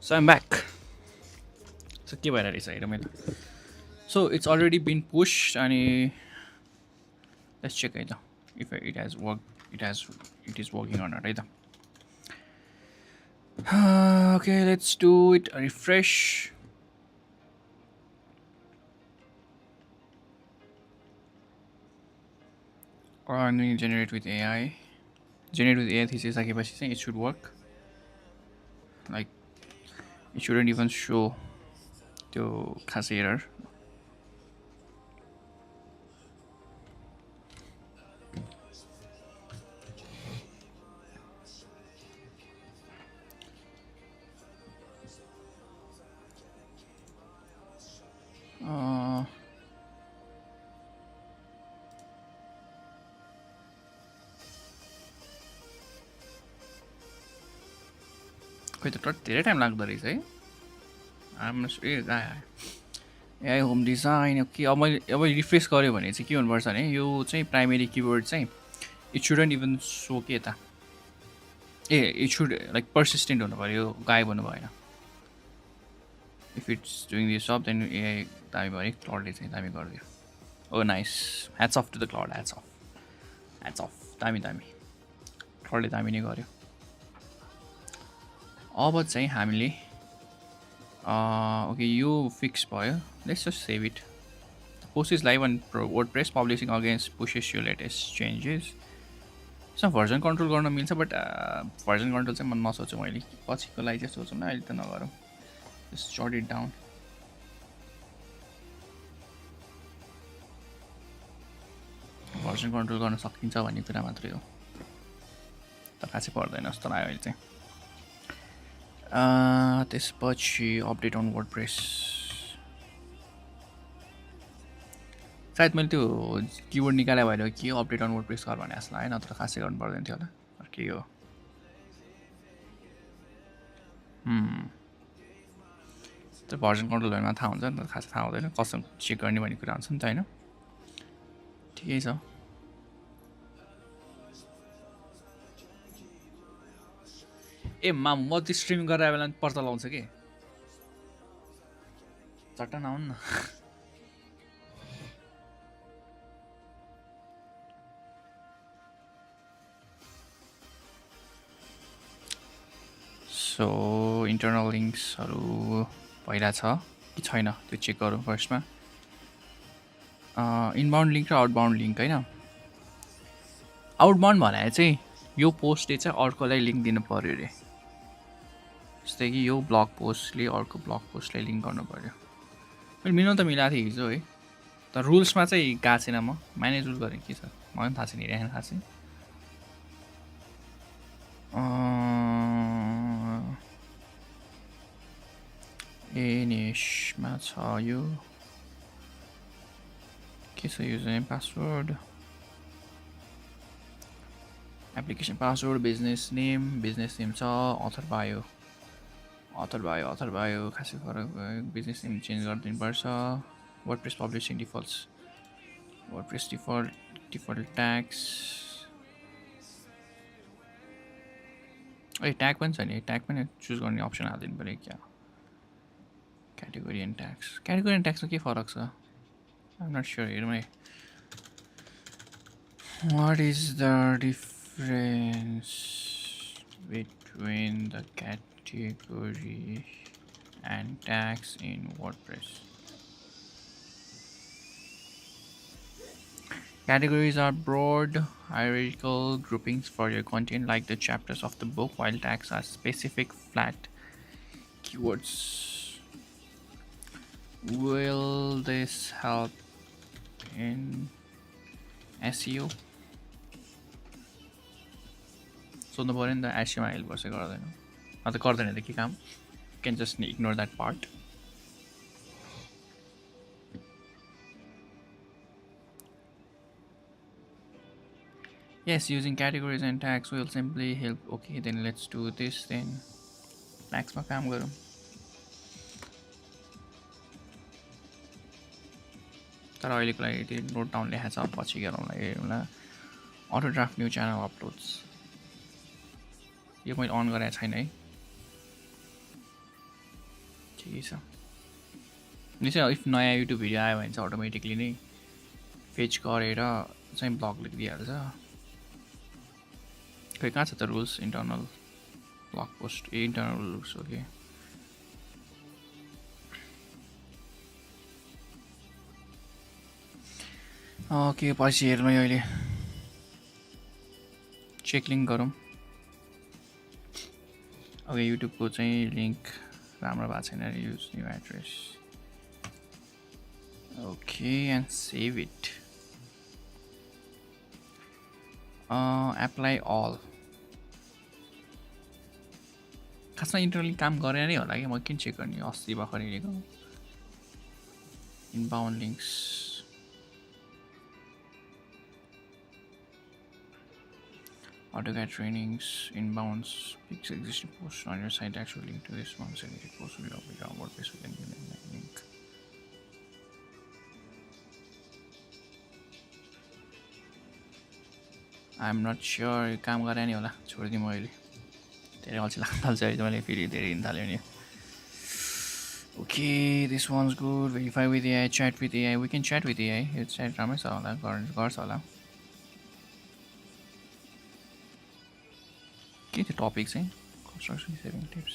So I'm back. So के भएर रहेछ हेर मैले So it's already been pushed and let's check it if it has worked. It is working or not. Okay, let's do it. A refresh. Or I'm going to generate with AI. Generate with AI thesis it should work. Like it shouldn't even so त्यो खास error खोइ त धेरै time लाग्दो रहेछ है AI home design कि अब मैले रिफ्रेस गऱ्यो भने चाहिँ के हुनुपर्छ भने यो चाहिँ प्राइमेरी किवर्ड चाहिँ इट सुडन्ट इभन सो के त इट सुड लाइक पर्सिस्टेन्ट हुनु पऱ्यो गायब हुनु भएन if it's doing this job then AI दामी भयो अरे क्लाउडले चाहिँ दामी गरिदियो oh nice hats off to the Claude hats off दामी क्लाउडले दामी नै गर्यो अब चाहिँ हामीले ओके यो फिक्स भयो let's just save it post is live on WordPress publishing against pushes यो लेटेस्ट चेन्जेस यसमा भर्जन कन्ट्रोल गर्न मिल्छ बट भर्जन कन्ट्रोल चाहिँ म नसोचेँ मैले पछिको लागि चाहिँ सोचौँ न अहिले त नगरौँ just jot it down version control गर्न सकिन्छ भन्ने कुरा मात्रै हो त खासै पर्दैन जस्तो लाग्यो अहिले चाहिँ त्यसपछि अपडेट अन वर्डप्रेस सायद मैले त्यो किबोर्ड निकाले भएर के अपडेट अन वर्डप्रेस गर भने जस्तो लाग्यो नत्र खासै गर्नु पर्दैन थियो होला के हो त्यो भर्जन कन्ट्रोल भएमा थाहा हुन्छ नि त खासै थाहा हुँदैन कसम चेक गर्ने भन्ने कुरा हुन्छ नि त होइन ठिकै छ ए म त्यो स्ट्रिमिङ गरेर बेला पर्चा लाउँछ कि चट्टा नआउनु न सो इन्टरनल लिङ्क्सहरू भइरहेछ कि छैन त्यो चेक गरौँ फर्स्टमा इनबाउन्ड लिङ्क र आउटबाउन्ड लिङ्क होइन आउटबाउन्ड भने चाहिँ यो पोस्टले चाहिँ अर्कोलाई लिङ्क दिनु पऱ्यो अरे जस्तै कि यो ब्लग पोस्टले अर्को ब्लग पोस्टलाई लिङ्क गर्नु पऱ्यो मैले मिलाउनु त मिलाएको थिएँ हिजो है तर रुल्समा चाहिँ गएको छैन म म्यानेज रुल गरेँ के छ मलाई पनि थाहा छैन हेरेन थाहा छैन एनेसमा छ यो के छ user name password application password business name छ अथर भयो खासै फरक भयो बिजनेस नेम चेन्ज गरिदिनु पर्छ WordPress publishing WordPress default tax tag पनि छ नि ट्याग पनि चुज गर्ने अप्सन हालिदिनु पऱ्यो क्या क्याटेगोरी एन्ड ट्याक्समा के फरक छ आइम नट स्योर हेरौँ है what is the difference between the category and tags in WordPress. Categories are broad hierarchical groupings for your content like the chapters of the book, while tags are specific flat keywords. Will this help in SEO? सोध्नु पऱ्यो नि त एसियोमा help गर्छ गर्दैन त गर्दैन त के काम can just ignore that part yes using categories and tags will simply help okay then let's do this then ट्याग्समा काम गरौँ तर अहिलेको लागि त्यो नोट डाउन लेखाएको छ पछि गरौँला हेरौँला अटो ड्राफ्ट न्यू च्यानल अपलोड्स यो मैले अन गराएको छैन है ठिकै छ यो चाहिँ इफ नयाँ युट्युब भिडियो आयो भने चाहिँ अटोमेटिकली नै फेच गरेर चाहिँ ब्लग लेखिदिइहाल्छ खै कहाँ छ त rules internal blog post internal rules हो कि ओके पछि हेरौँ अहिले चेक लिङ्क गरौँ ओके युट्युबको चाहिँ लिङ्क राम्रो भएको छैन use new address okay and save it apply all खासमा इन्टरनली काम गरेर नै होला कि म किन चेक गर्ने अस्ति भर्खर हेरेको inbound links AutoCAD trainings, inbounds, picks existing posts on your site actually link to this one selected post will be our WordPress with a link. I'm not sure काम गरेर नि होला छोडिदिएँ म अहिले धेरै अल्छी लाग्न थाल्छ अहिले मैले फेरि धेरै हिँड्न थाल्यो नि Okay, this one's good. Verify with AI, chat with AI. We can chat with AI. Yo chat राम्रै छ होला गर्छ होला के थियो टपिक चाहिँ construction saving tips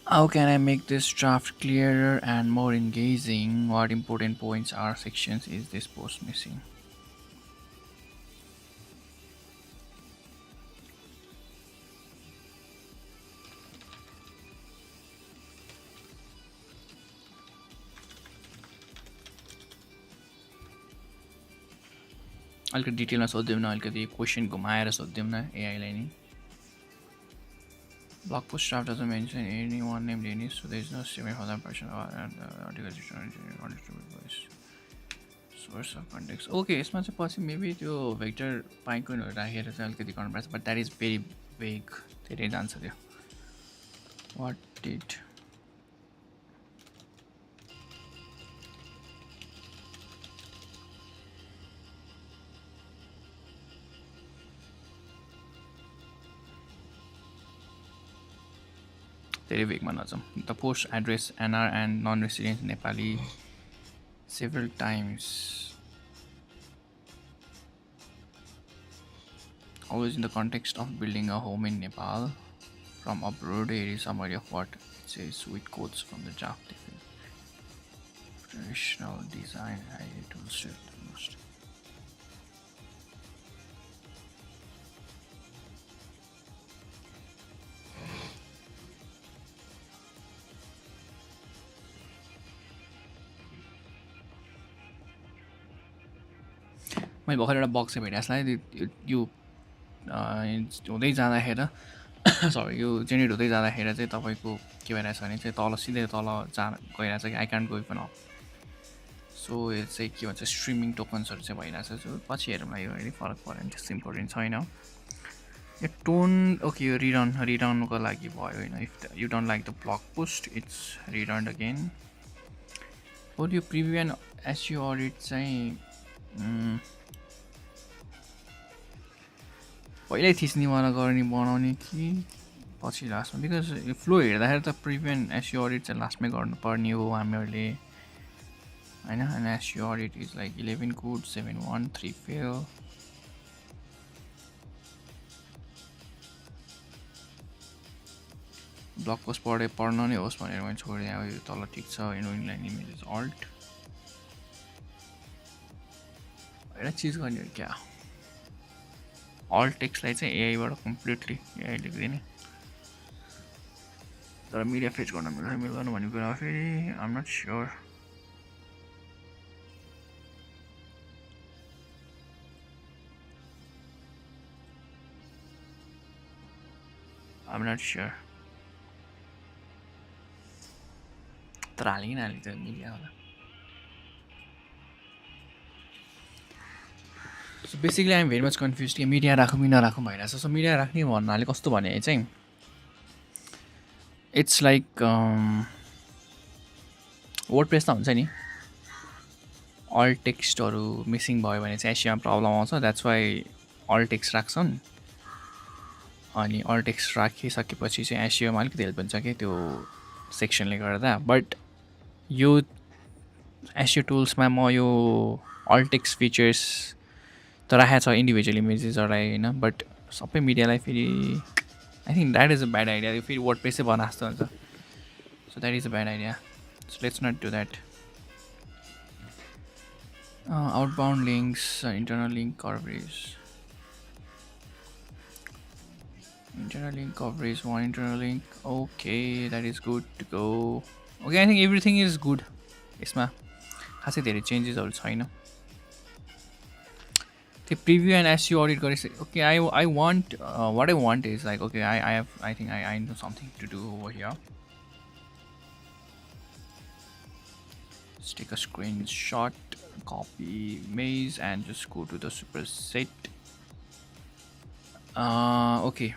how can I make this draft clearer and more engaging what important points or sections is this post missing अलिकति डिटेलमा सोधिदिउँ न अलिकति क्वेसन घुमाएर सोधिदिउँ न एआईलाई नि blog post draft doesn't mention any one named Dennis so there is no statement for that person and article voice source of context okay यसमा चाहिँ पछि maybe त्यो भेक्टर पाइकोनहरु राखेर चाहिँ अलिकति गर्नुपर्छ बट द्याट इज भेरी वेग धेरै जान्छ त्यो what did धेरै वेगमा नजाउँ the post address NR and non resident Nepali several times always in the context of building a home in Nepal from abroad here is summary of what it says with quotes from the draft traditional design AI tools the most मैले भर्खर एउटा बक्स चाहिँ भेटेँ यसलाई यो हुँदै जाँदाखेरि सरी यो generate हुँदै जाँदाखेरि चाहिँ तपाईँको के भइरहेछ भने चाहिँ तल सिधै तल गइरहेछ कि I can't go even up so यो चाहिँ के भन्छ स्ट्रिमिङ टोकन्सहरू चाहिँ भइरहेछ सो पछि हेरौँला यो अहिले फरक पऱ्यो भने त्यस्तो इम्पोर्टेन्ट छैन यो टोन ओके यो रिटर्नको लागि भयो होइन if you don't like the blog post it's return again हो यो प्रिभ्यू एन्ड एसयु अडिट चाहिँ पहिल्यै थिच्नेवाला गर्ने बनाउने कि पछि लास्टमा बिकज यो फ्लो हेर्दाखेरि त प्रिभ्यू एन्ड एसयु अडिट चाहिँ लास्टमै गर्नुपर्ने हो हामीहरूले होइन and SEO audit is like 11 good 713 fail blog post पढ्न नै होस् भनेर मैले छोडिदिएँ अब यो तल ठिक छ इनलाइन इमेजेस अल्ट एउटा चिज गर्ने हो क्या अल टेक्स्टलाई चाहिँ एआईबाट कम्प्लिटली एआई लेख्दैन तर मिडिया फेच गर्न मिल्दैन भन्ने कुरा फेरि आइम नट स्योर तर हालिकन हालेको त मिडिया होला सो बेसिकली आइम भेरी मच कन्फ्युज कि मिडिया राखौँ कि नराखौँ भइरहेछ सो मिडिया राख्ने भन्नाले कस्तो भने चाहिँ इट्स लाइक वर्डप्रेस त हुन्छ नि अल टेक्स्टहरू मिसिङ भयो भने चाहिँ एसियामा प्रब्लम आउँछ द्याट्स वाइ अल टेक्स्ट राख्छन् अनि अल टेक्स्ट राखिसकेपछि चाहिँ एसियोमा अलिकति हेल्प हुन्छ कि त्यो सेक्सनले गर्दा बट यो एसियो टुल्समा म यो अल टेक्स्ट फिचर्स त राखेको छ इन्डिभिजुअल इमेजेसहरूलाई होइन बट सबै मिडियालाई फेरि I think that is a bad idea यो फेरि वर्डप्रेसै बना जस्तो हुन्छ so that is a bad idea so let's not do that outbound links internal link coverage Internal link coverage, one internal link. Okay, that is good to go. Okay, I think everything is good. यसमा खासै धेरै चेन्जेसहरू छैन. The preview and SEO audit गरेपछि okay, I want what I want is like okay, I think I know something to do over here. Let's take a screenshot, copy Maze, and just go to the superset. Okay.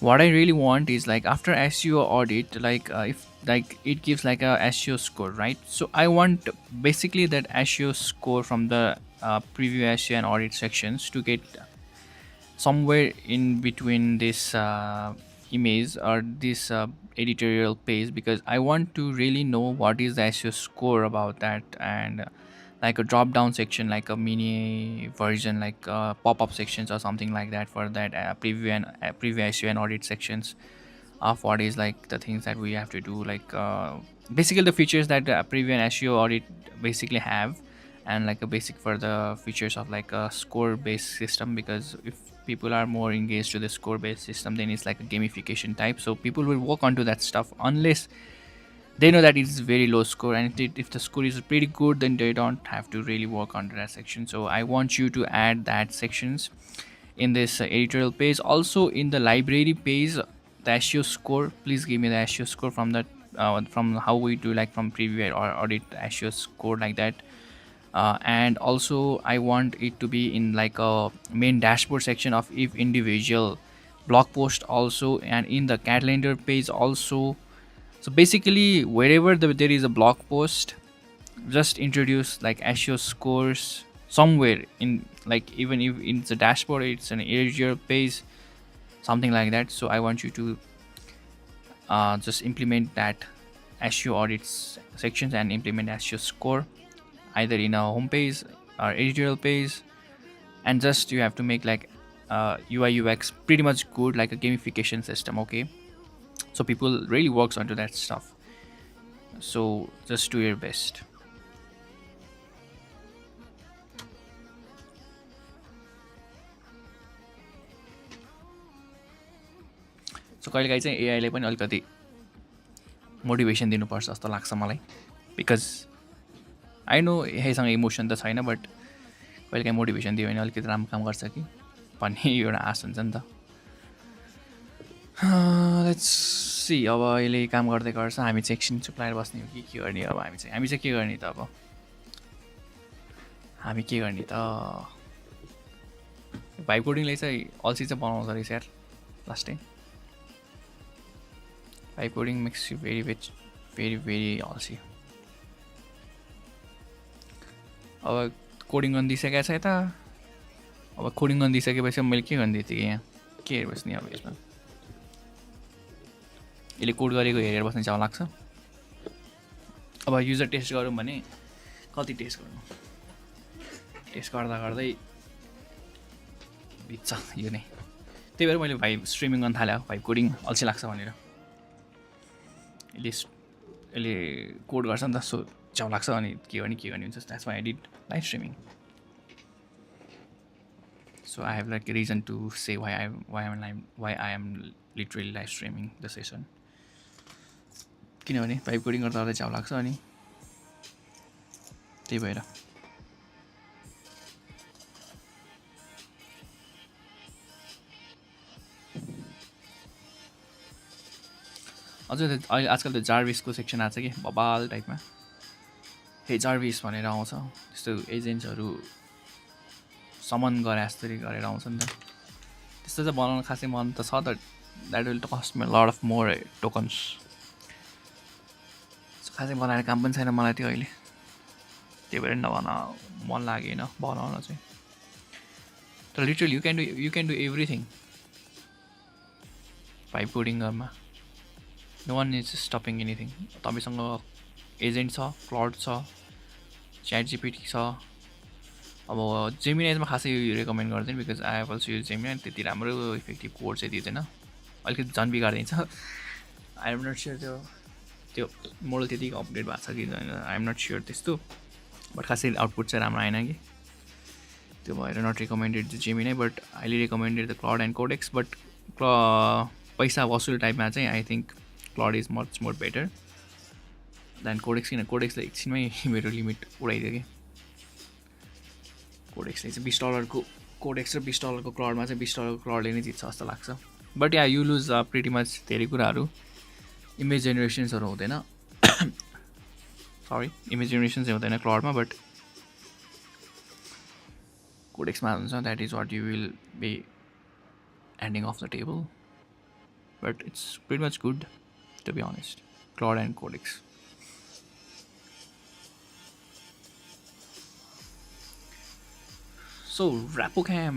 What I really want is like after SEO audit, like if like it gives like a SEO score, right? So I want basically that SEO score from the preview SEO and audit sections to get somewhere in between this image or this editorial page, because I want to really know what is the SEO score about that, and like a drop down section, like a mini version, like pop-up sections or something like that for that preview and preview SEO and audit sections of what is like the things that we have to do, like basically the features that preview and SEO audit basically have, and like a basic for the features of like a score based system, because if people are more engaged to the score based system, then it's like a gamification type, so people will work onto that stuff unless they know that it's very low score, and if the score is pretty good, then they don't have to really work on that section. So I want you to add that sections in this editorial page. Also in the library page, the SEO score, please give me the SEO score from that from how we do like from preview or audit SEO score like that. And also I want it to be in like a main dashboard section of if individual blog post also, and in the calendar page also. So basically wherever there is a blog post, just introduce like SEO scores somewhere in, like even if it's a dashboard, it's an editorial page, something like that. So I want you to just implement that SEO audits sections and implement SEO score either in a homepage or editorial page, and just you have to make like UI UX pretty much good, like a gamification system. Okay, so people really works onto that stuff, so just do your best. सो कहिलेकाहीँ चाहिँ एआईले पनि अलिकति motivation दिनुपर्छ जस्तो लाग्छ मलाई, because I know एआईसँग emotion त छैन, बट कहिलेकाहीँ मोटिभेसन दियो भने अलिकति राम्रो काम गर्छ कि भन्ने एउटा आश हुन्छ नि त. लेट्स सी, अब अहिले काम गर्दै गर्छ, हामी चाहिँ एकछिन चुप्लाएर बस्ने हो कि के गर्ने. अब हामी चाहिँ के गर्ने त, अब हामी के गर्ने त. भाइब कोडिङले चाहिँ अल्छी चाहिँ बनाउँछ रहेछ यार last time. Vibe coding makes you very very अल्छी. अब कोडिङ गर्नु दिइसकेको छ यता, अब कोडिङ गर्नु दिइसकेपछि मैले के गर्नु दिएको थिएँ यहाँ, के हेरेर बस्ने. अब यसमा यसले कोड गरेको हेरेर बस्ने चाउ लाग्छ. अब युजर टेस्ट गरौँ भने कति टेस्ट गर्नु, टेस्ट गर्दा गर्दै बित्छ यो नै. त्यही भएर मैले भाइब स्ट्रिमिङ गर्न थालेँ, भाइब कोडिङ अल्छी लाग्छ भनेर. यसले कोड गर्छ नि त, सो चाउ लाग्छ, अनि के गर्ने हुन्छ. That's why I did live streaming. So I have like a reason to say why I am literally live streaming the session. किनभने भाइब कोडिङ गर्दा गर्दै चाउ लाग्छ, अनि त्यही भएर. अझ अहिले आजकल त जार्भिसको सेक्सन आएको छ कि बबाल टाइपमा. हे जार्भिस भनेर आउँछ, त्यस्तो एजेन्ट्सहरू समन गरे जस्तै गरेर आउँछ नि त. त्यस्तो चाहिँ बनाउन खासै मन त छ त, द्याट विल कस्ट मी लट अफ मोर टोकन्स. खासै बनाएर काम पनि छैन मलाई त्यो अहिले, त्यही भएर नबनाउ मन लागेन बनाउन चाहिँ. तर literally you can do everything vibe कोडिङमा. No one is stopping anything. तपाईँसँग एजेन्ट छ, क्लाउड छ, च्याट जिपिटी छ. अब जेमिनाइजमा खासै रेकमेन्ड गर्दैन, because I have also use Gemini. त्यति राम्रो इफेक्टिभ कोड चाहिँ दिँदैन, अलिकति झन् बिगारिदिन्छ. आई एम नट स्योर त्यो मोडल त्यतिको अपडेट भएको छ कि, आई एम नट स्योर त्यस्तो, बट खासै आउटपुट चाहिँ राम्रो आएन कि. त्यो भएर नट recommended the Gemini, but highly recommended the Claude and Codex. But पैसा वसुल टाइपमा चाहिँ I think Claude is much more better than Codex. किन कोडेक्सले एकछिनमै मेरो लिमिट उडाइदियो कि. कोडेक्सले चाहिँ $20 कोडेक्स र $20 क्लाउडमा चाहिँ $20 क्लाउडले नै जित्छ जस्तो लाग्छ. बट या यु लुज प्रिटी मच धेरै कुराहरू. इमेज जेनेरेसन्सहरू हुँदैन, सरी इमेज जेनेरेसन चाहिँ हुँदैन क्लाउडमा, बट कोडेक्समा हुन्छ. That is what you will be ending of the table. But it's pretty much good to be honest, Claude and Codex. So ऱ्यापोक्याम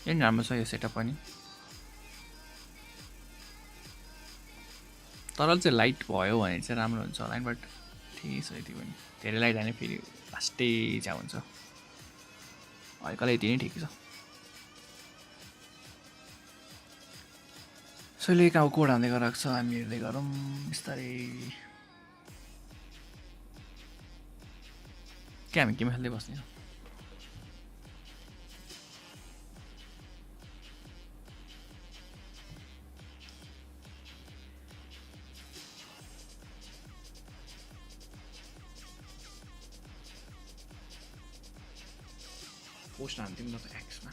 पनि राम्रो छ यो सेटअप पनि. तर चाहिँ लाइट भयो भने चाहिँ राम्रो हुन्छ होला नि, बट ठिकै छ यति पनि. धेरै लाइट हाल्यो फेरि लास्टै चाहिँ हुन्छ. हल्कालाई यति नै ठिकै छ. सहिले कहाँ कोड हाल्दै गएको छ, हामी हेर्दै गरौँ बिस्तारै. क्या हामी गेम खेल्दै बस्ने. पोस्ट हान्थ्यौँ न त एक्समा.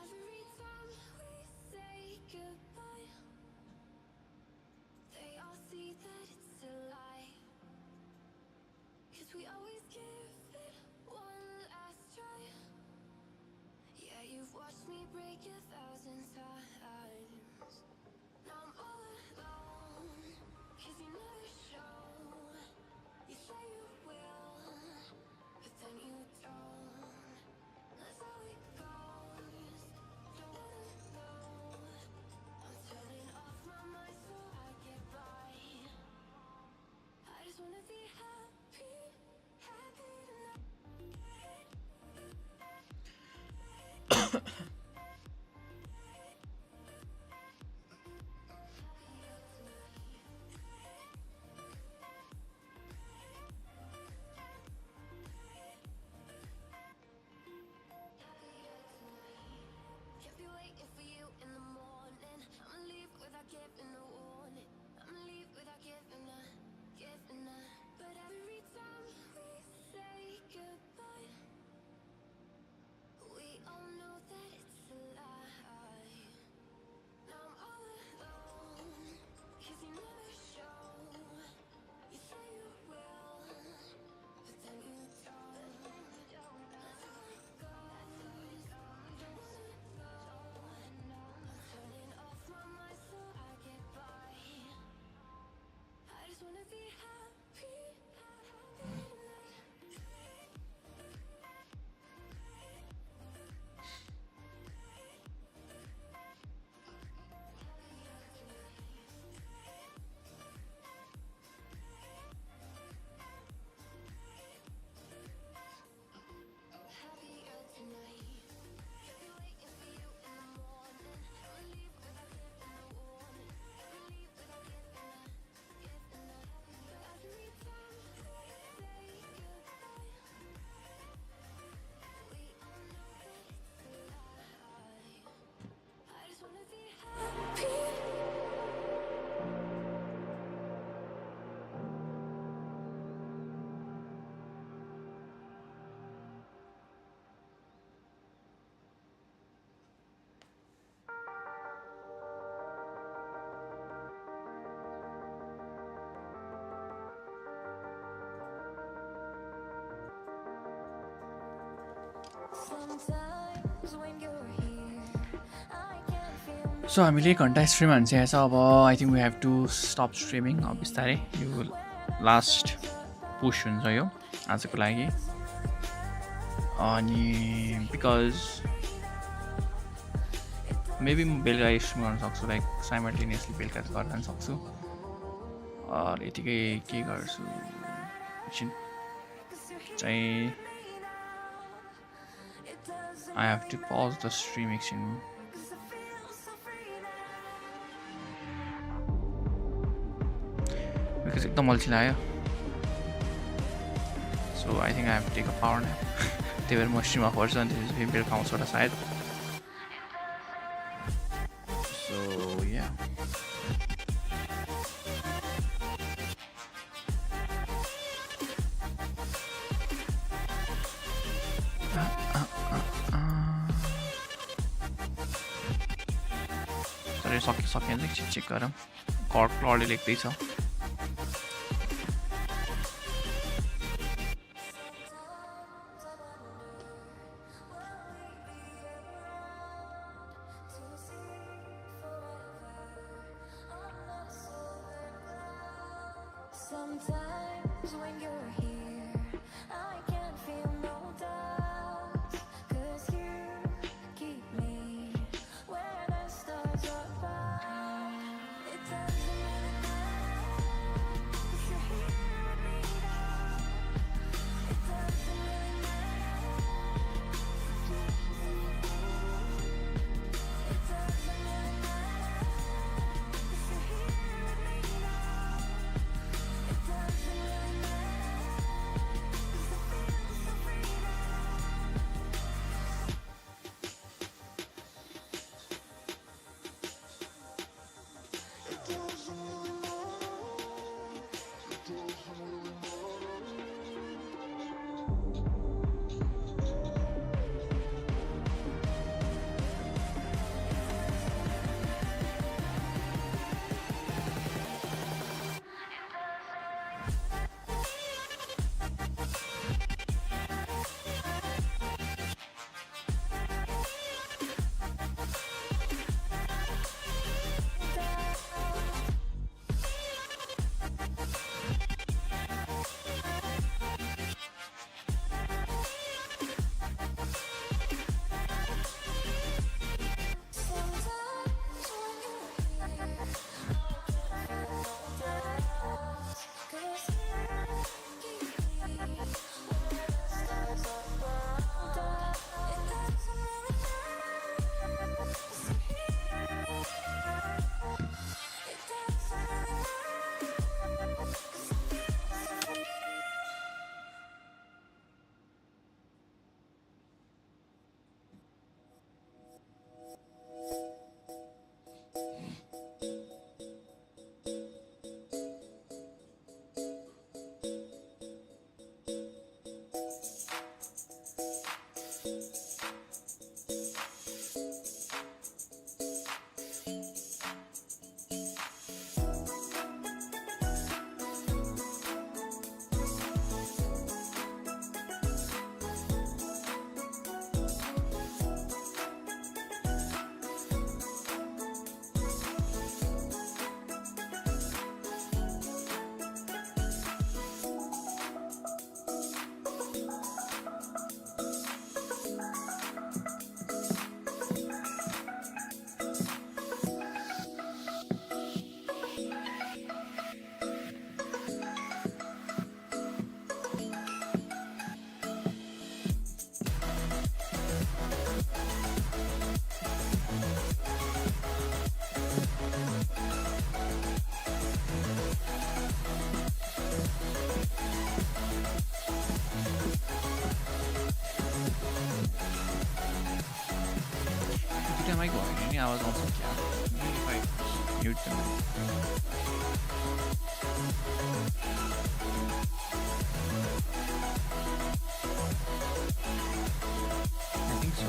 Every time we say goodbye, they all see that it's a lie. 'Cause we always give it one last try. Yeah, you've watched me break 1,000 times. Now I'm all alone, 'cause you never show. You say you will, but then you don't. That's how it goes. Don't wanna know. I'm turning off my mind so I get by. I just wanna be happy, happy tonight. Sometimes when you're here, I can feel no सो हामीले 1 घन्टा stream हान्छ छ अब I think we have to stop streaming अब बिस्तारै यो last पुस हुन्छ यो आजको लागि अनि बिकज मेबी म बेलुका स्ट्रिम गर्न सक्छु लाइक साइमल्टेनियसली बेलुका गर्न सक्छु यतिकै के गर्छु एकछिन चाहिँ I have to pause the stream एकछिन because एकदम अल्छी लाग्यो so I think I have to take a power nap त्यही भएर म स्ट्रिम अफ गर्छु अनि त्यसपछि फेरि बेलुका आउँछु होला सायद so yeah तर सकिन्छ एकछिन चेक गरौँ क्लडले लेख्दैछ Sometimes when you're here, I can feel no doubt. 'Cause you keep me where the stars are above. It doesn't really matter 'cause you're here with me now. It doesn't really matter. It doesn't really matter 'cause you're here with me now. It doesn't really matter 'cause I feel so free now. It doesn't really matter. It doesn't really Sometimes when you're here, I feel no doubt. 'Cause you keep me where the stars above. It doesn't really matter 'cause I'm here with you. It doesn't really matter 'cause I feel so free. दुईटा mic भयो भने नि आवाज आउँछ क्या mute गर्नु I think so.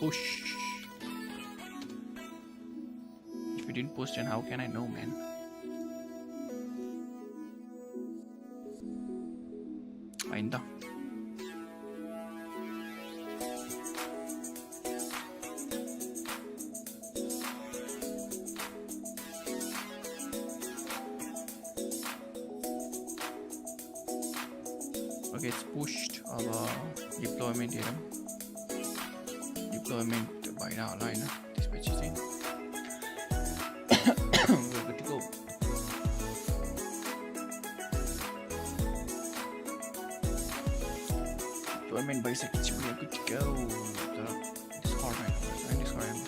Push. If you didn't post, then how can I know, man? होइन त Okay, it's pushed. अब डिप्लोयमेन्ट हेरौँ डिप्लोयमेन्ट भएर होला होइन त्यसपछि चाहिँ we're good to go. Deployment भइसकेपछि we're good to go. तर Discord-मा हेर्नुपर्छ Discord-मा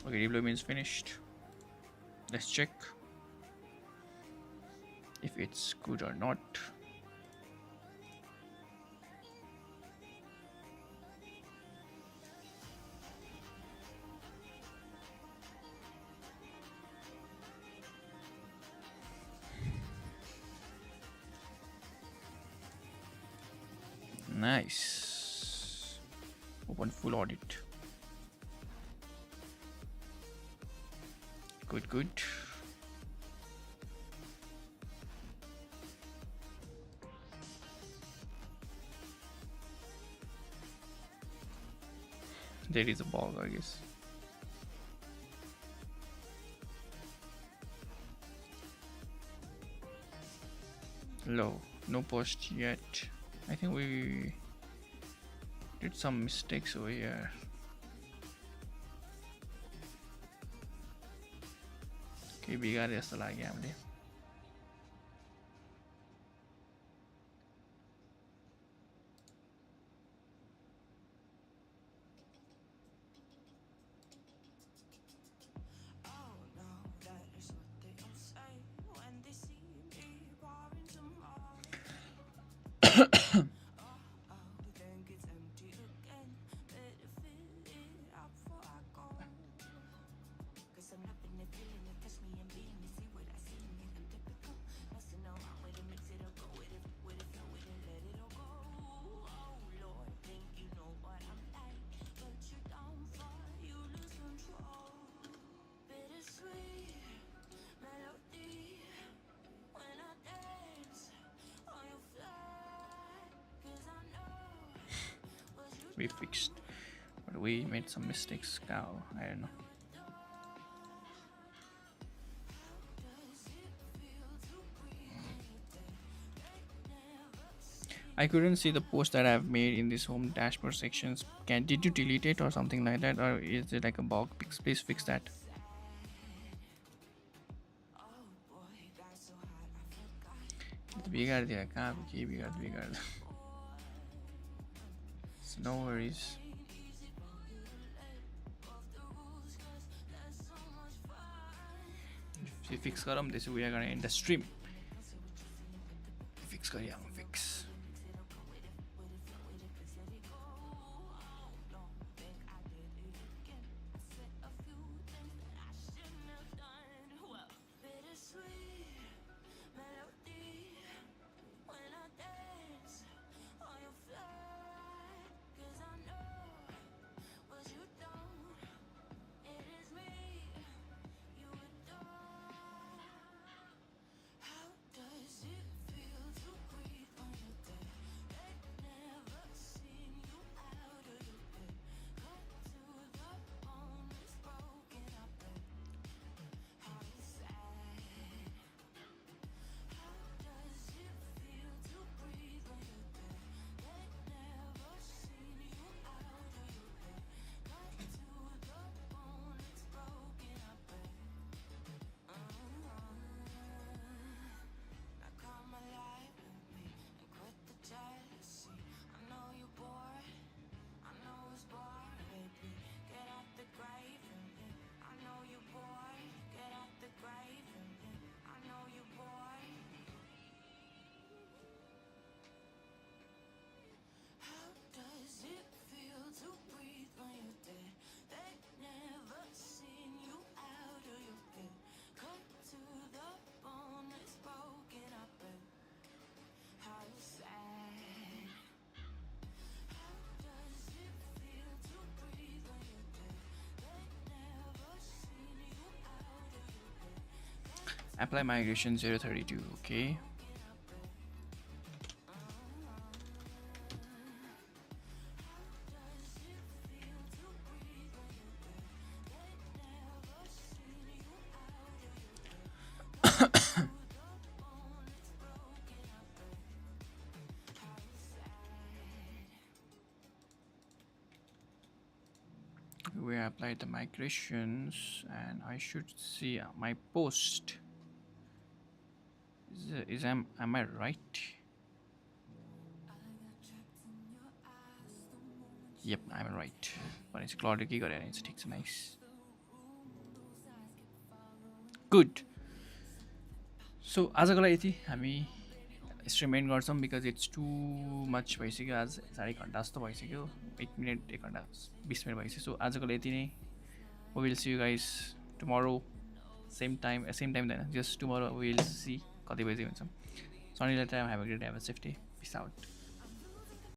Okay, deployment is finished. Let's check if it's good or not. Nice. Open full audit. Good. There is a bug, I guess. Low, no post yet. I think we did some mistakes over here. केही बिगारे जस्तो लाग्यो हामीले we fixed, but we made some mistakes. Cow, I don't know. I couldn't see the post that I've made in this home dashboard sections. Did you delete it or something like that, or is it like a bug? Please fix that. बिगाडिदियो कहाँ के बिगाड्दा no worries. If you fix garam, this we are gonna end the stream. Fix gari I'm fix. Apply migration 032, okay. We applied the migrations and I should see my post. Am I right? Yep, I'm right. But it's Claude के गरेर it's ठीक छ nice. Good. So आजको लागि यति हामी stream end गर्छौँ because it's too much भइसक्यो आज 1.5 घण्टा जस्तो भइसक्यो 1 मिनट 1 घण्टा 20 मिनट भइसक्यो सो आजको लागि यति नै we will see you guys tomorrow same time then just tomorrow we will see कति बजे हुन्छ so until that time have a great day, have a safe day, peace out.